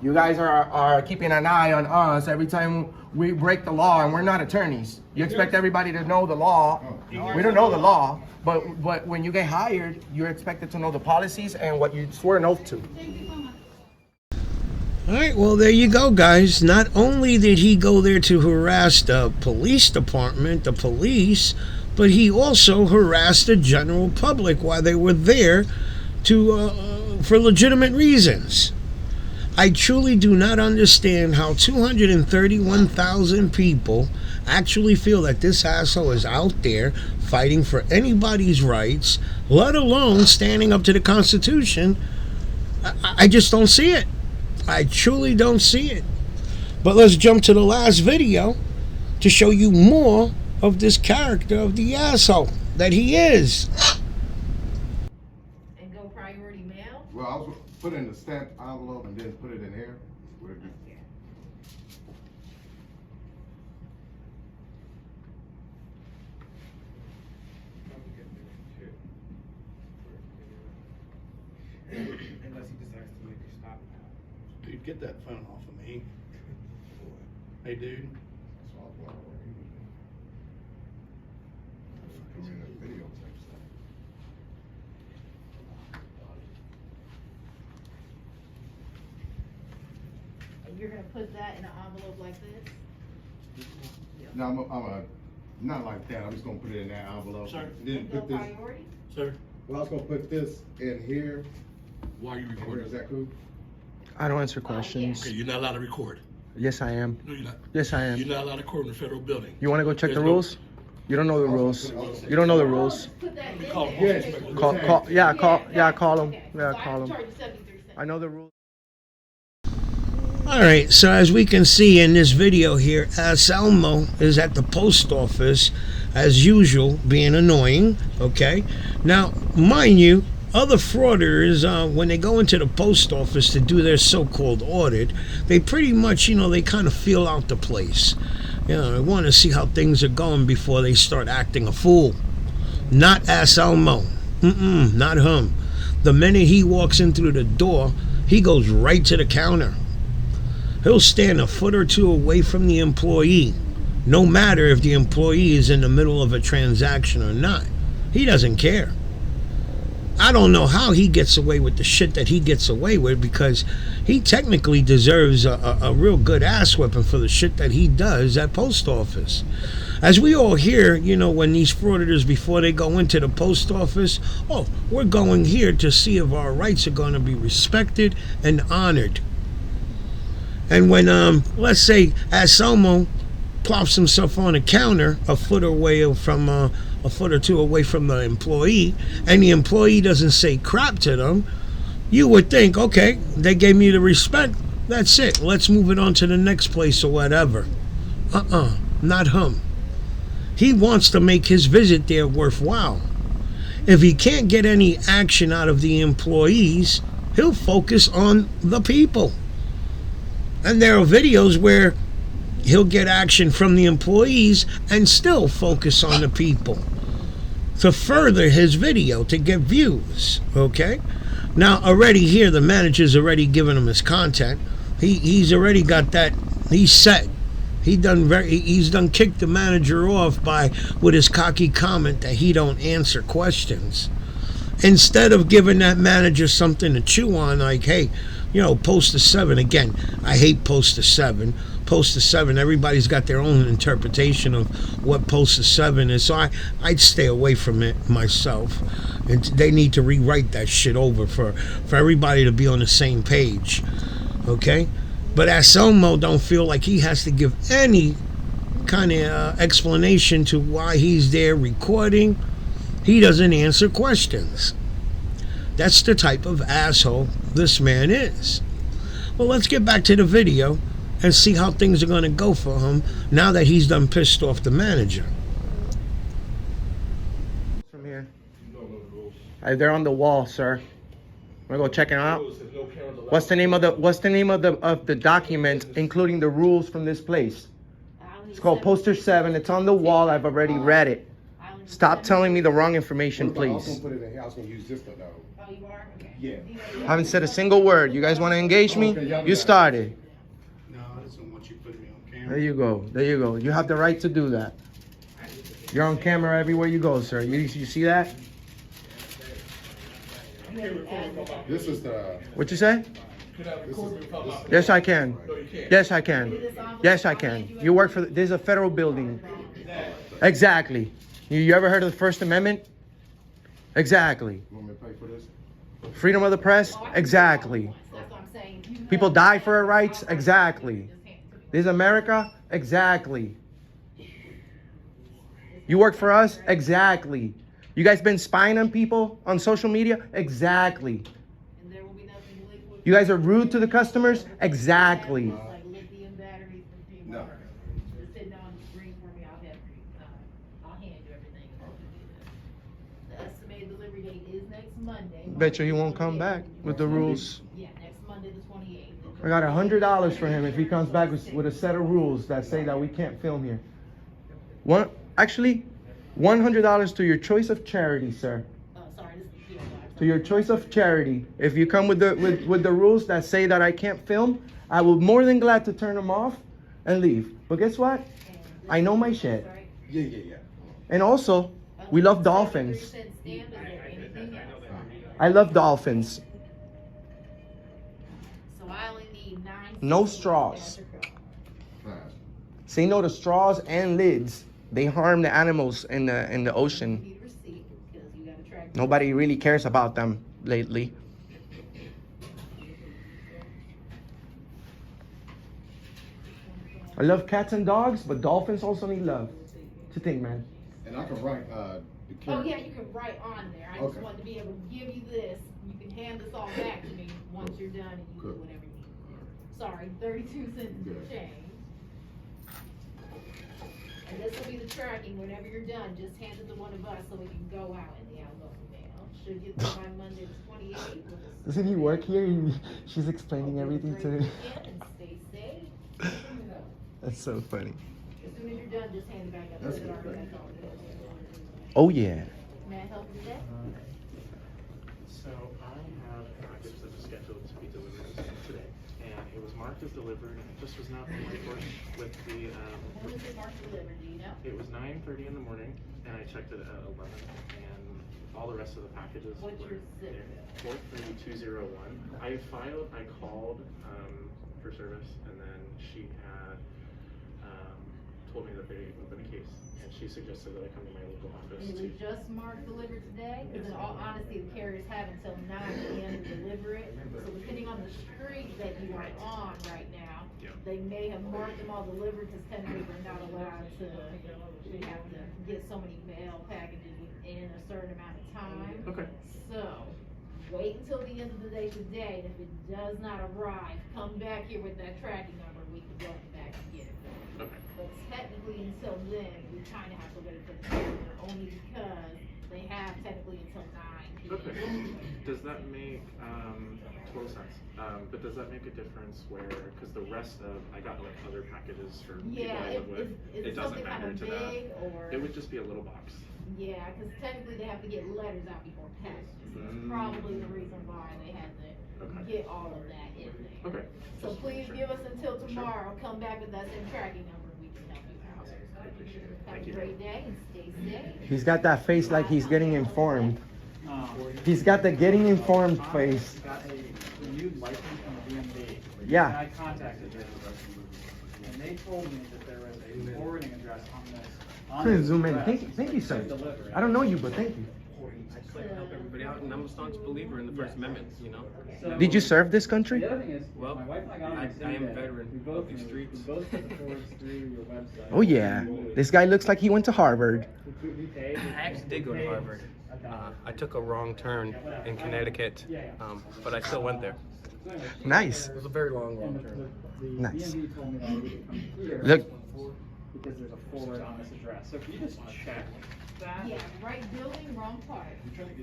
You guys are keeping an eye on us every time we break the law, and we're not attorneys. You expect everybody to know the law. We don't know the law, but when you get hired, you're expected to know the policies and what you swore an oath to. All right, well, there you go, guys. Not only did he go there to harass the police department, the police, but he also harassed the general public while they were there for legitimate reasons. I truly do not understand how 231,000 people actually feel that this asshole is out there fighting for anybody's rights, let alone standing up to the Constitution. I just don't see it. I truly don't see it. But let's jump to the last video to show you more of this character of the asshole that he is. And go priority mail? Well, I was put in the stamped envelope and then put it in here. Unless he decides to make you stop. Dude, get that phone off of me. Hey, dude. And you're gonna put that in an envelope like this? No, I'm not like that. I'm just gonna put it in that envelope. Sir. Then No put this. priority? Sir. Well, I was gonna put this in here. Why are you recording? Is that cool? I don't answer questions. Okay, you're not allowed to record. Yes, I am. No, you're not. Yes, I am. You're not allowed to record in the federal building. You want to go check the There's no- rules? You don't know the rules. You don't know the rules. Put that in Call- there. yes, but- Call, Okay. call him. Yeah, So I call can him. charge you 73 cents. I know the rules. All right, so as we can see in this video here, Anselmo is at the post office as usual, being annoying. Okay, now mind you, other frauders, when they go into the post office to do their so-called audit, they pretty much, they kind of feel out the place. They want to see how things are going before they start acting a fool. Not Anselmo. Not him. The minute he walks in through the door, he goes right to the counter. He'll stand a foot or two away from the employee, no matter if the employee is in the middle of a transaction or not. He doesn't care. I don't know how he gets away with the shit that he gets away with, because he technically deserves a real good ass whipping for the shit that he does at post office. As we all hear, you know, when these frauditors, before they go into the post office, oh, we're going here to see if our rights are going to be respected and honored. And when, let's say, Anselmo plops himself on a counter a foot or two away from the employee, and the employee doesn't say crap to them, you would think, okay, they gave me the respect, that's it, let's move it on to the next place or whatever. Not him. He wants to make his visit there worthwhile. If he can't get any action out of the employees, he'll focus on the people. And there are videos where he'll get action from the employees and still focus on the people to further his video, to get views. Okay, now already here the manager's already given him his content. He's already got that. He's set. He's done kicked the manager off with his cocky comment that he don't answer questions. Instead of giving that manager something to chew on, like, hey, you know, post to 7. Again, I hate post to 7. Post to 7, everybody's got their own interpretation of what post to 7 is, so I'd stay away from it myself. And they need to rewrite that shit over for everybody to be on the same page. Okay? But Anselmo don't feel like he has to give any kind of explanation to why he's there recording. He doesn't answer questions. That's the type of asshole this man is. Well, let's get back to the video and see how things are going to go for him now that he's done pissed off the manager. From here. They're on the wall, sir. Wanna go check it out? What's the name of the document, including the rules from this place? It's called Poster 7. It's on the wall. I've already read it. Stop telling me the wrong information, please. I was gonna put it in here. I was gonna use this though. Oh, you are? Okay. Yeah. Haven't said a single word. You guys want to engage me? You started. No, I just don't want you putting me on camera. There you go. There you go. You have the right to do that. You're on camera everywhere you go, sir. You see that? This is the. What you say? Yes, I can. Yes, I can. Yes, I can. You work for. This is a federal building. Exactly. You ever heard of the First Amendment? Exactly. You want me to pay for this? Freedom of the press? Exactly. People die for our rights? Exactly. This is America? Exactly. You work for us? Exactly. You guys been spying on people on social media? Exactly. You guys are rude to the customers? Exactly. No. Bet you he won't come back with the rules. Yeah, next Monday the 28th. I got $100 for him if he comes back with a set of rules that say that we can't film here. Actually, $100 to your choice of charity, sir. Sorry, this is To your choice of charity. If you come with the rules that say that I can't film, I will more than glad to turn them off and leave. But guess what? I know my shit. Yeah. And also, we love dolphins. I love dolphins. So I only need 9. No straws. Say no to straws and lids. They harm the animals in the ocean. Nobody really cares about them lately. I love cats and dogs, but dolphins also need love. What you think, man? And I can write the Oh yeah, you can write on there. I just Okay. wanted to be able to give you this. You can hand this all back to me once you're done and you do whatever you need. Sorry, 32 cents and change. And this will be the tracking. Whenever you're done, just hand it to one of us so we can go out in the envelope mail. Should get there by Monday the 28th. Doesn't he work here? She's explaining everything to him. And stay safe. That's so funny. As soon as you're done, just hand it back up. That's Put it good, already thank back on. Oh yeah. May I help you with that? So I marked as delivered. It just was not reinforced with the. When was it marked delivered? Do you know? It was 9:30 in the morning, and I checked it at 11, and all the rest of the packages What's were your zip? 43201. I called for service, and then she had told me that they opened a case, and she suggested that I come to my local office. And it was just marked delivered today? Because in all honesty, the carriers have until 9 p.m. to deliver it. So depending on the street that you are on right now, they may have marked them all delivered because technically we're not allowed to, we have to get so many mail packages within a certain amount of time. Okay. So, wait until the end of the day today, and if it does not arrive, come back here with that tracking number, we can go back and get it. Okay. But technically until then, we kinda have to wait for the carrier, only because they have technically until 9 p.m. Okay. Does that make total sense? But does that make a difference where, because the rest of, I got like other packages for people I live with, is it doesn't something matter kinda to that. big, or? It would just be a little box. Yeah, because technically they have to get letters out before packages. That's probably the reason why they had to get all of that in there. Okay. So please give us until tomorrow. Come back with that same tracking number, and we can help you out. I appreciate it. Have Thank a you. great day and stay safe. He's got that face like he's getting informed. He's got the getting informed face. Got a renewed license from the DMV. Yeah. And I contacted them, and they told me that there was a forwarding address on this. Couldn't zoom in. Thank you, sir. I don't know you, but thank you. I just like to help everybody out, and I'm a staunch believer in the First Amendment, you know? Did you serve this country? The other thing is, Well, my wife and I got on I the same am a day. veteran We both of these knew- streets. We both took the course through your website. Oh yeah. This guy looks like he went to Harvard. We paid. I actually did go to Harvard. I took a wrong turn in Connecticut, but I still went there. Nice. It was a very long wrong turn. The Nice. DMV told me that I would come here. Look. Because there's a forward on this address. So can you just check that? Yeah, right building, wrong part.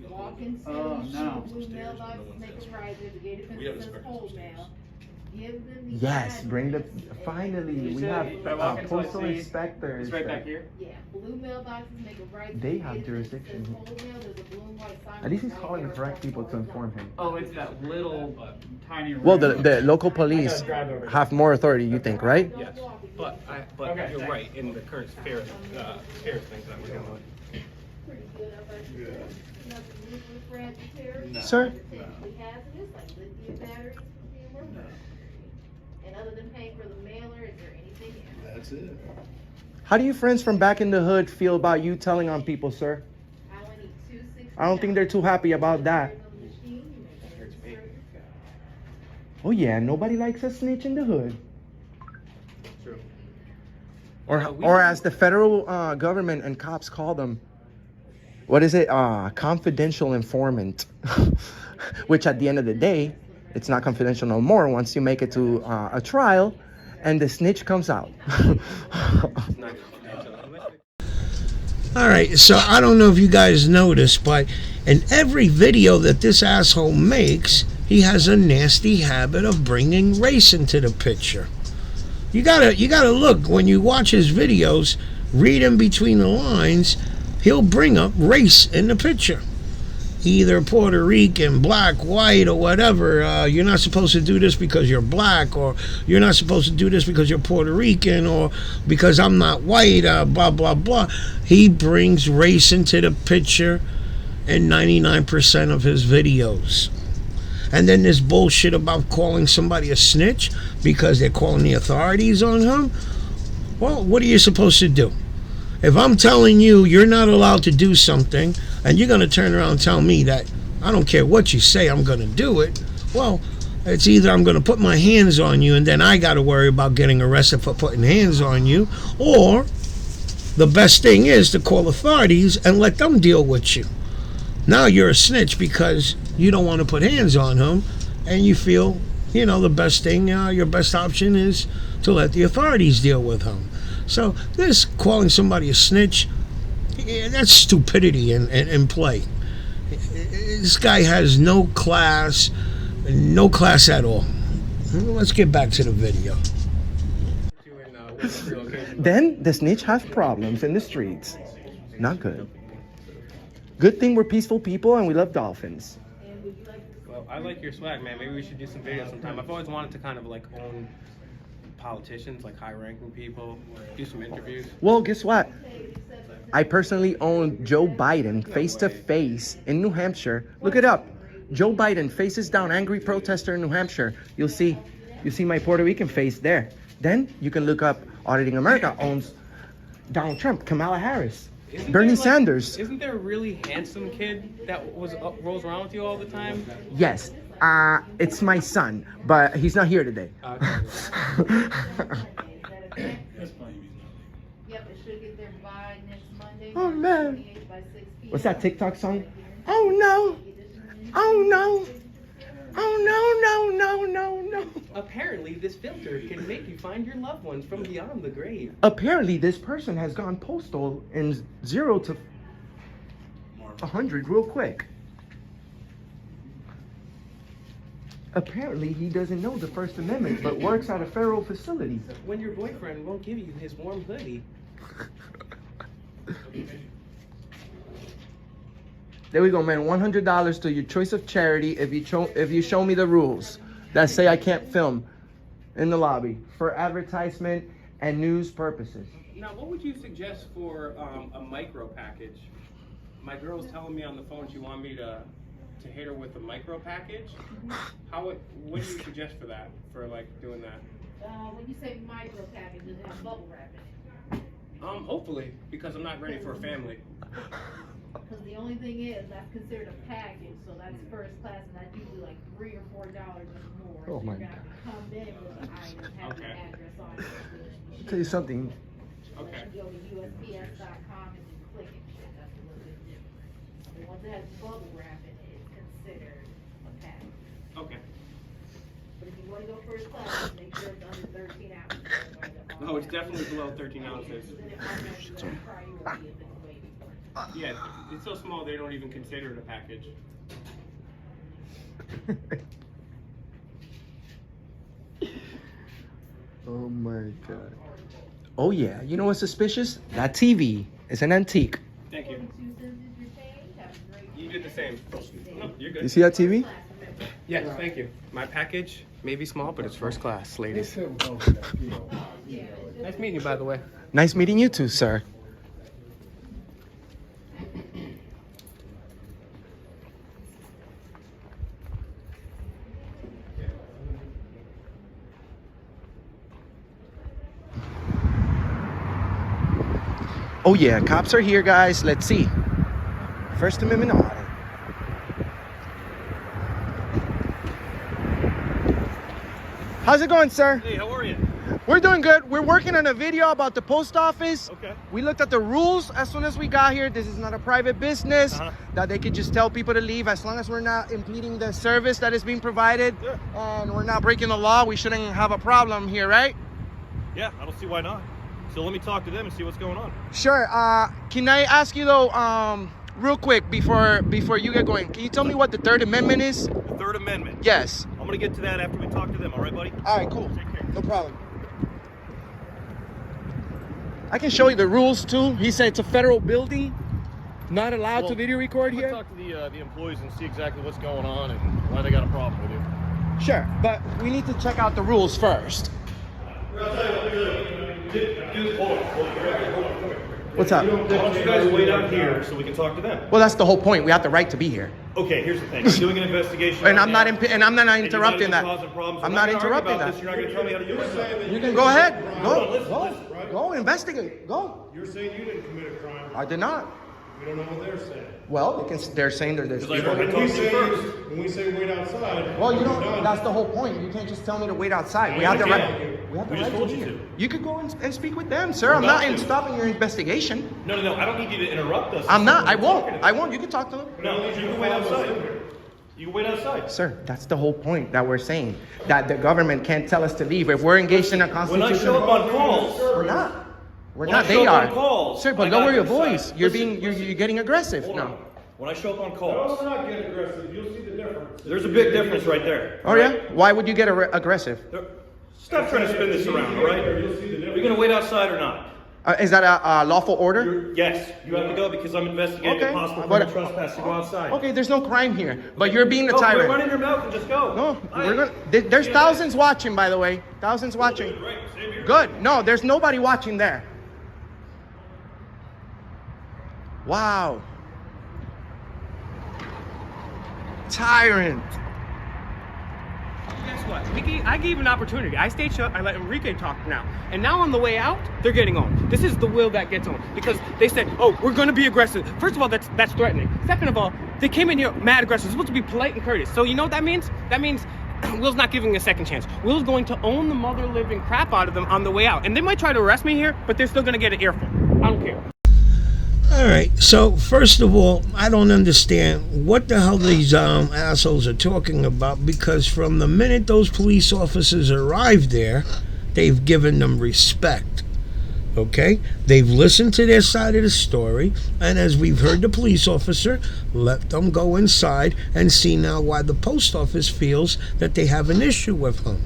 Walk into Oh, no. the blue mailbox, make a right, there's a gated fence that says hold mail. Give them the Yes, address. bring the. Finally, we have postal It's inspectors. right back here. Yeah, blue mailboxes, make a right. They there's a have gated fence that says jurisdiction. hold mail, there's a blue and white sign At least he's right calling the there, correct walk people to forward. inform him. Oh, it's that little tiny. Well, room. the local police have more authority, you think, right? Yes, but Okay, you're thanks. right in the current spirit things that we're doing. Pretty good up at you. Nothing new with Fred Terry. Sir? We have this, like lithium batteries, and we're done. And other than paying for the mailer, is there anything else? That's it. How do you friends from back in the hood feel about you telling on people, sir? I only need 260. I don't think they're too happy about that. Oh yeah, nobody likes a snitch in the hood. True. Or as the federal government and cops call them, what is it? Confidential informant. Which at the end of the day, it's not confidential no more once you make it to a trial and the snitch comes out. All right, so I don't know if you guys noticed, but in every video that this asshole makes, he has a nasty habit of bringing race into the picture. You gotta look when you watch his videos, read in between the lines, he'll bring up race in the picture. Either Puerto Rican, black, white, or whatever. You're not supposed to do this because you're black, or you're not supposed to do this because you're Puerto Rican, or because I'm not white, blah, blah, blah. He brings race into the picture in 99% of his videos. And then this bullshit about calling somebody a snitch because they're calling the authorities on him. Well, what are you supposed to do? If I'm telling you you're not allowed to do something, and you're going to turn around and tell me that I don't care what you say, I'm going to do it, well, it's either I'm going to put my hands on you and then I got to worry about getting arrested for putting hands on you, or the best thing is to call authorities and let them deal with you. Now you're a snitch because you don't want to put hands on him, and you feel, the best thing, your best option is to let the authorities deal with him. So this calling somebody a snitch, that's stupidity in play. This guy has no class at all. Let's get back to the video. Then the snitch has problems in the streets. Not good. Good thing we're peaceful people and we love dolphins. And would you like to Well, I like your swag, man. Maybe we should do some videos sometime. I've always wanted to kind of like own politicians, like high-ranking people, do some interviews. Well, guess what? I personally own Joe Biden face-to-face in New Hampshire. Look it up. Joe Biden faces down angry protester in New Hampshire. You'll see my Puerto Rican face there. Then you can look up Auditing America owns Donald Trump, Kamala Harris, Bernie Sanders. Isn't there a really handsome kid that rolls around with you all the time? Yes, it's my son, but he's not here today. Yep, it should get there by next Monday. Oh man. 28 by 6 p.m. What's that TikTok song? Oh no. Oh no. Oh no, no, no, no, no. Apparently, this filter can make you find your loved ones from beyond the grave. Apparently, this person has gone postal in 0 to 100 real quick. Apparently, he doesn't know the First Amendment, but works at a federal facility. When your boyfriend won't give you his warm hoodie. There we go, man. $100 to your choice of charity if you show me the rules that say I can't film in the lobby for advertisement and news purposes. Now, what would you suggest for a micro package? My girl's telling me on the phone she wanted me to hit her with a micro package. What do you suggest for that? For like doing that? When you say micro package, does it have bubble wrap in it? Hopefully, because I'm not ready for a family. Because the only thing is, that's considered a package, so that's first class, and that's usually like $3 or $4 or more. Oh my so you're gonna have to come in with the item, have the address on it. I'll tell you something. Okay. You go to USPS.com and you click it, that's a little bit different. The ones that has bubble wrap in it is considered a package. Okay. But if you want to go first class, make sure it's under 13 ounces. Oh, it's definitely below 13 ounces. Then it automatically has priority if it's waiting. Yeah, it's so small they don't even consider it a package. Oh my God. Oh yeah, you know what's suspicious? That TV is an antique. Thank you. You did the same. No, you're good. You see that TV? Yes, thank you. My package may be small, but it's first class, ladies. Nice meeting you, by the way. Nice meeting you too, sir. Oh yeah, cops are here, guys. Let's see. First Amendment audit. How's it going, sir? Hey, how are you? We're doing good. We're working on a video about the post office. Okay. We looked at the rules as soon as we got here. This is not a private business that they could just tell people to leave as long as we're not impeding the service that is being provided. Yeah. And we're not breaking the law. We shouldn't have a problem here, right? Yeah, I don't see why not. So let me talk to them and see what's going on. Sure. Can I ask you though, real quick before you get going, can you tell me what the Third Amendment is? The Third Amendment? Yes. I'm gonna get to that after we talk to them, all right, buddy? All right, cool. Take care. No problem. I can show you the rules too. He said it's a federal building, not allowed to video record here. Talk to the employees and see exactly what's going on and why they got a problem with you. Sure, but we need to check out the rules first. What's up? Why don't you guys wait out here so we can talk to them? Well, that's the whole point. We have the right to be here. Okay, here's the thing. You're doing an investigation. And right I'm not now, and I'm not and interrupting you're that. not causing problems. I'm We're not gonna argue interrupting about that. this. You're not going to tell me how to do it. You can go ahead. Go investigate. Go. You're saying you didn't commit a crime. I did not. We don't know what they're saying. Well, they're saying that there's people. When we say wait outside. Well, you don't. That's the whole point. You can't just tell me to wait outside. We have the right. We have the We just right told to you be here. to. You could go and speak with them, sir. I'm about not to. stopping your investigation. No. I don't need you to interrupt us. I'm not. I won't. You can talk to them. No, you can wait outside. You can wait outside. Sir, that's the whole point that we're saying. That the government can't tell us to leave if we're engaged in a When constitution. I show up on calls. We're not. We're When not. I show They up on are. calls, Sir, but I got lower your your side. voice. You're Listen, you're getting aggressive. Hold No. on. When I show up on calls. No, we're not getting aggressive. You'll see the difference. There's a big difference right there. Oh yeah? Why would you get aggressive? Stop trying to spin this around, all right? Are you going to wait outside or not? Is that a lawful order? Yes, you have to go because I'm investigating Okay. a possible But- criminal trespass to go outside. Okay, there's no crime here, but you're being a No, tyrant. Run in your mouth and just go. No, there's thousands watching, by the way. Thousands watching. Good. No, there's nobody watching there. Wow. Tyrant. Guess what? I gave an opportunity. I stayed shut. I let Enrique talk now. And now on the way out, they're getting on. This is the will that gets on. Because they said, oh, we're going to be aggressive. First of all, that's threatening. Second of all, they came in here mad aggressive. It's supposed to be polite and courteous. So you know what that means? That means Will's not giving a second chance. Will's going to own the mother living crap out of them on the way out. And they might try to arrest me here, but they're still going to get an earful. I don't care. All right, so first of all, I don't understand what the hell these assholes are talking about, because from the minute those police officers arrived there, they've given them respect. Okay? They've listened to their side of the story, and as we've heard the police officer, let them go inside and see now why the post office feels that they have an issue with him.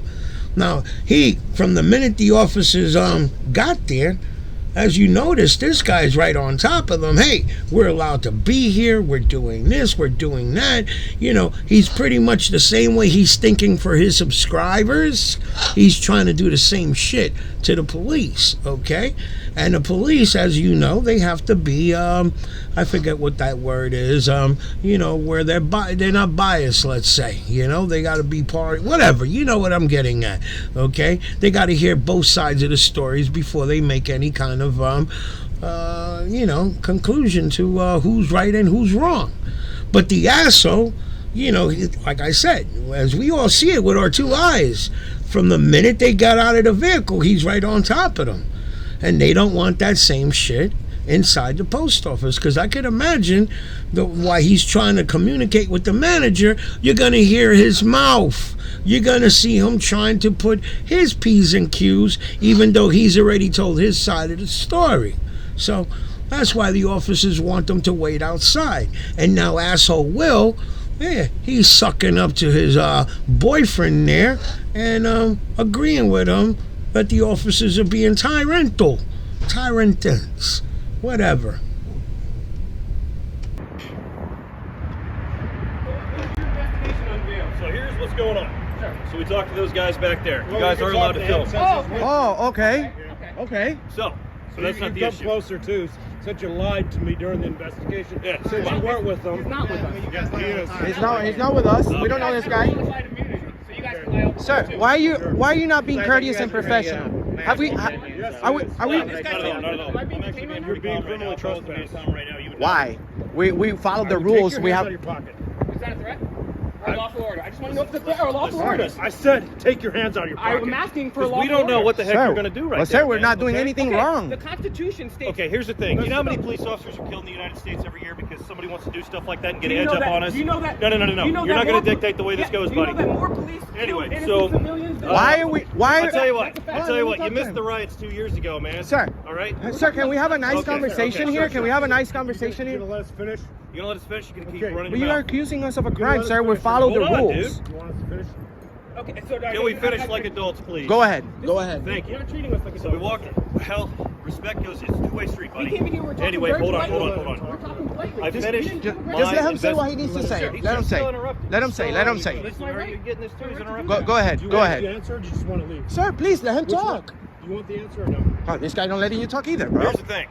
Now, from the minute the officers got there, as you notice, this guy's right on top of them. Hey, we're allowed to be here. We're doing this. We're doing that. You know, he's pretty much the same way he's thinking for his subscribers. He's trying to do the same shit to the police, okay? And the police, as you know, they have to be, I forget what that word is, you know, where they're not biased, let's say. You know, they got to be whatever. You know what I'm getting at, okay? They got to hear both sides of the stories before they make any kind of, you know, conclusion to who's right and who's wrong. But the asshole, you know, like I said, as we all see it with our two eyes, from the minute they got out of the vehicle, he's right on top of them. And they don't want that same shit inside the post office, because I could imagine why he's trying to communicate with the manager. You're going to hear his mouth. You're going to see him trying to put his P's and Q's, even though he's already told his side of the story. So that's why the officers want them to wait outside. And now asshole Will, yeah, he's sucking up to his boyfriend there and agreeing with him that the officers are being tyrantous, whatever. So here's what's going on. So we talked to those guys back there. You guys aren't allowed to film. Oh, okay. Okay. So that's not the issue. Closer too, since you lied to me during the investigation. Yeah. Since you weren't with them. He's not with us. He's not with us. We don't know this guy. Sir, why are you not being courteous and professional? Are we? Not at all. I'm actually being criminally trespassed right now. Why? We followed the rules. We have. Is that a threat? Or a lawful order? I just want to know if it's a threat or a lawful order. I said, take your hands out of your pocket. I'm asking for a lawful we don't know order. what the heck Sir, you're going to do right well, there. sir, we're not doing anything wrong. The Constitution states. Okay, here's the thing. You know how many police officers are killed in the United States every year because somebody wants to do stuff like that and get Do you an edge know up that- on us? do you know that- No. do you know You're that not going more to dictate the way this goes, do you buddy. know that more police Anyway, kill so innocent civilians? Why are we? Why? I'll tell you what. That's a fact. I'll tell you what. Let You me talk missed to the him. riots 2 years ago, man. Sir. All right. Sir, can we have a nice Okay, conversation okay, here? sure, Can we have a nice conversation You here? gonna let us finish? You gonna let us finish? You can keep Okay. running Well, your you are mouth. accusing us of a You crime, let us sir. We finish. follow the Hold on, rules. dude. You want us to finish? Okay, so Can we finish like adults, please? Go ahead. Go ahead. Thank you. You're not treating us like So we walked. Hell, respect goes. It's a two-way street, buddy. We came in here, we're talking Anyway, very hold on. politely. Hold on. We're talking politely. I finished. Just my let him say what he needs to say. He's Let him just say. still interrupting. Let him say. Let him say. Listen, are you getting this too? He's interrupting. Go ahead. Do you Go want ahead. the answer or do you just want to leave? Sir, please let him Which one? talk. You want the answer or no? Oh, this guy don't letting you talk either, bro. Here's the thing.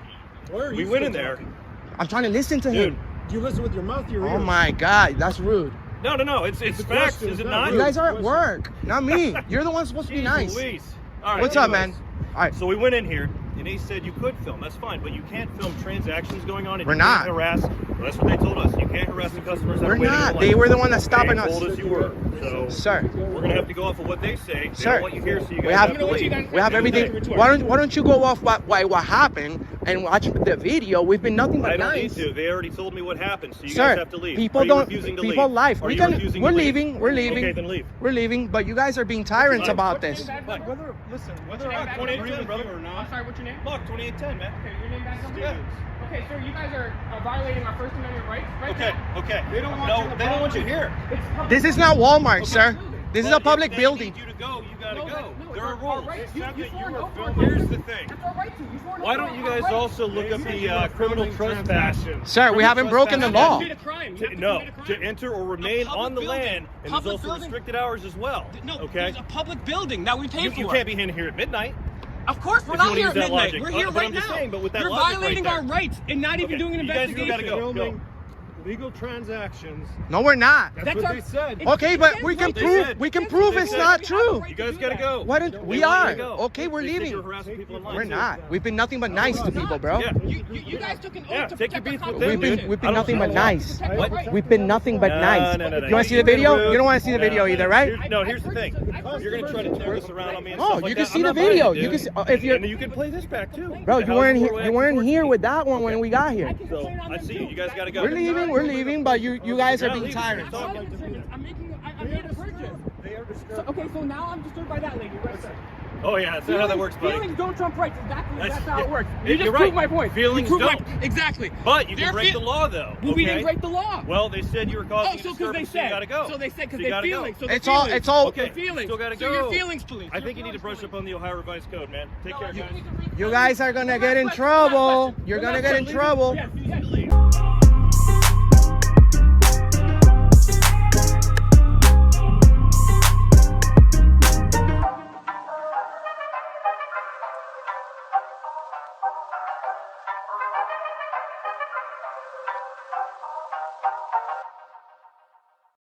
Where are We you went still in there. talking? I'm trying to listen to Dude. him. Do you listen with your mouth or your Oh ears? my God, that's rude. No. It's a facts. question, Is it's it not not? rude. You guys are at work, not me. You're the one supposed to be Jeez nice. Louise. All right, What's up, anyways. man? All right. So we went in here, and he said you could film. That's fine, but you can't film transactions going on. And We're you can't not. harass. Well, that's what they told us. You can't harass the customers. that We're are waiting in not. line. They were the one that's stopping They us. told us you were. So Sir, we're gonna have to go off of what they say. They Sir, don't want you here, so you guys we have have to leave. we have everything. Why don't you go off what happened and watch the video? We've been nothing but I don't nice. need to. They already told me what happened, so you Sir, guys have to leave. people Are you don't. refusing to People leave? life. Are We you can. refusing We're to leave? leaving. We're leaving. Okay, then leave. We're leaving. But you guys are being tyrants Fine. about this. Whether I agree with you or not. I'm sorry, what's your name? Look, 2810, man. Okay, your name back up? Yeah. Okay, sir, you guys are violating our First Amendment rights right Okay, now. okay. They don't want no, you to they don't want you here. This is not Walmart, sir. This is a public building. You to go, you gotta go. There are rules. Here's the thing. Why don't you guys also look up the criminal trespass? Sir, we haven't broken the law. To enter or remain on the land, and there's also restricted hours as well. Okay. It's a public building that we pay for. You can't be in here at midnight. Of course, we're If you not wanna here use at that midnight. logic. We're here But right I'm just now. saying, but with that You're logic violating right our there. rights and not even doing an You guys investigation. gotta go. Legal transactions. No, we're not. That's what they said. Okay, but we can prove it's not true. You guys gotta go. Why don't we They want are? you to go. Okay, we're They think leaving. you're harassing people online, We're too. not. We've been nothing but nice to people, bro. Yeah. You guys took an oath Yeah, to take your protect beef our with them, Constitution. We've been nothing but nice. What? We've been nothing but nice. No. You want to see the video? You don't want to see the video either, right? Here's the thing. You're gonna try to turn this around on me and Oh, stuff like you can that. see I'm the not buying video. it, You dude. can if you're. And you can play this back too. Bro, The you weren't House here. War You weren't Act here with that one when we got here. So I see you. You guys gotta go. We're leaving, but you guys are being tyrants. I'm here to purchase. Okay, so now I'm disturbed by that lady, right there. Oh yeah, that's not how that works, buddy. Feelings don't trump rights. Exactly. That's how it works. You're You just right. proved my point. Feelings You proved don't. Exactly. But you can Their break fe- the law though. Well, we didn't okay? break the law. Well, they said you were causing so because disturbance, they so you said. gotta go. So they said because So you they gotta feelings. go. So It's all. feelings. It's all. Okay. Feelings. Still gotta So go. your feelings, please. I think you need to brush up on the Ohio Revised Code, man. Take care, guys. You guys are gonna get in trouble. You're gonna get in trouble. Yes.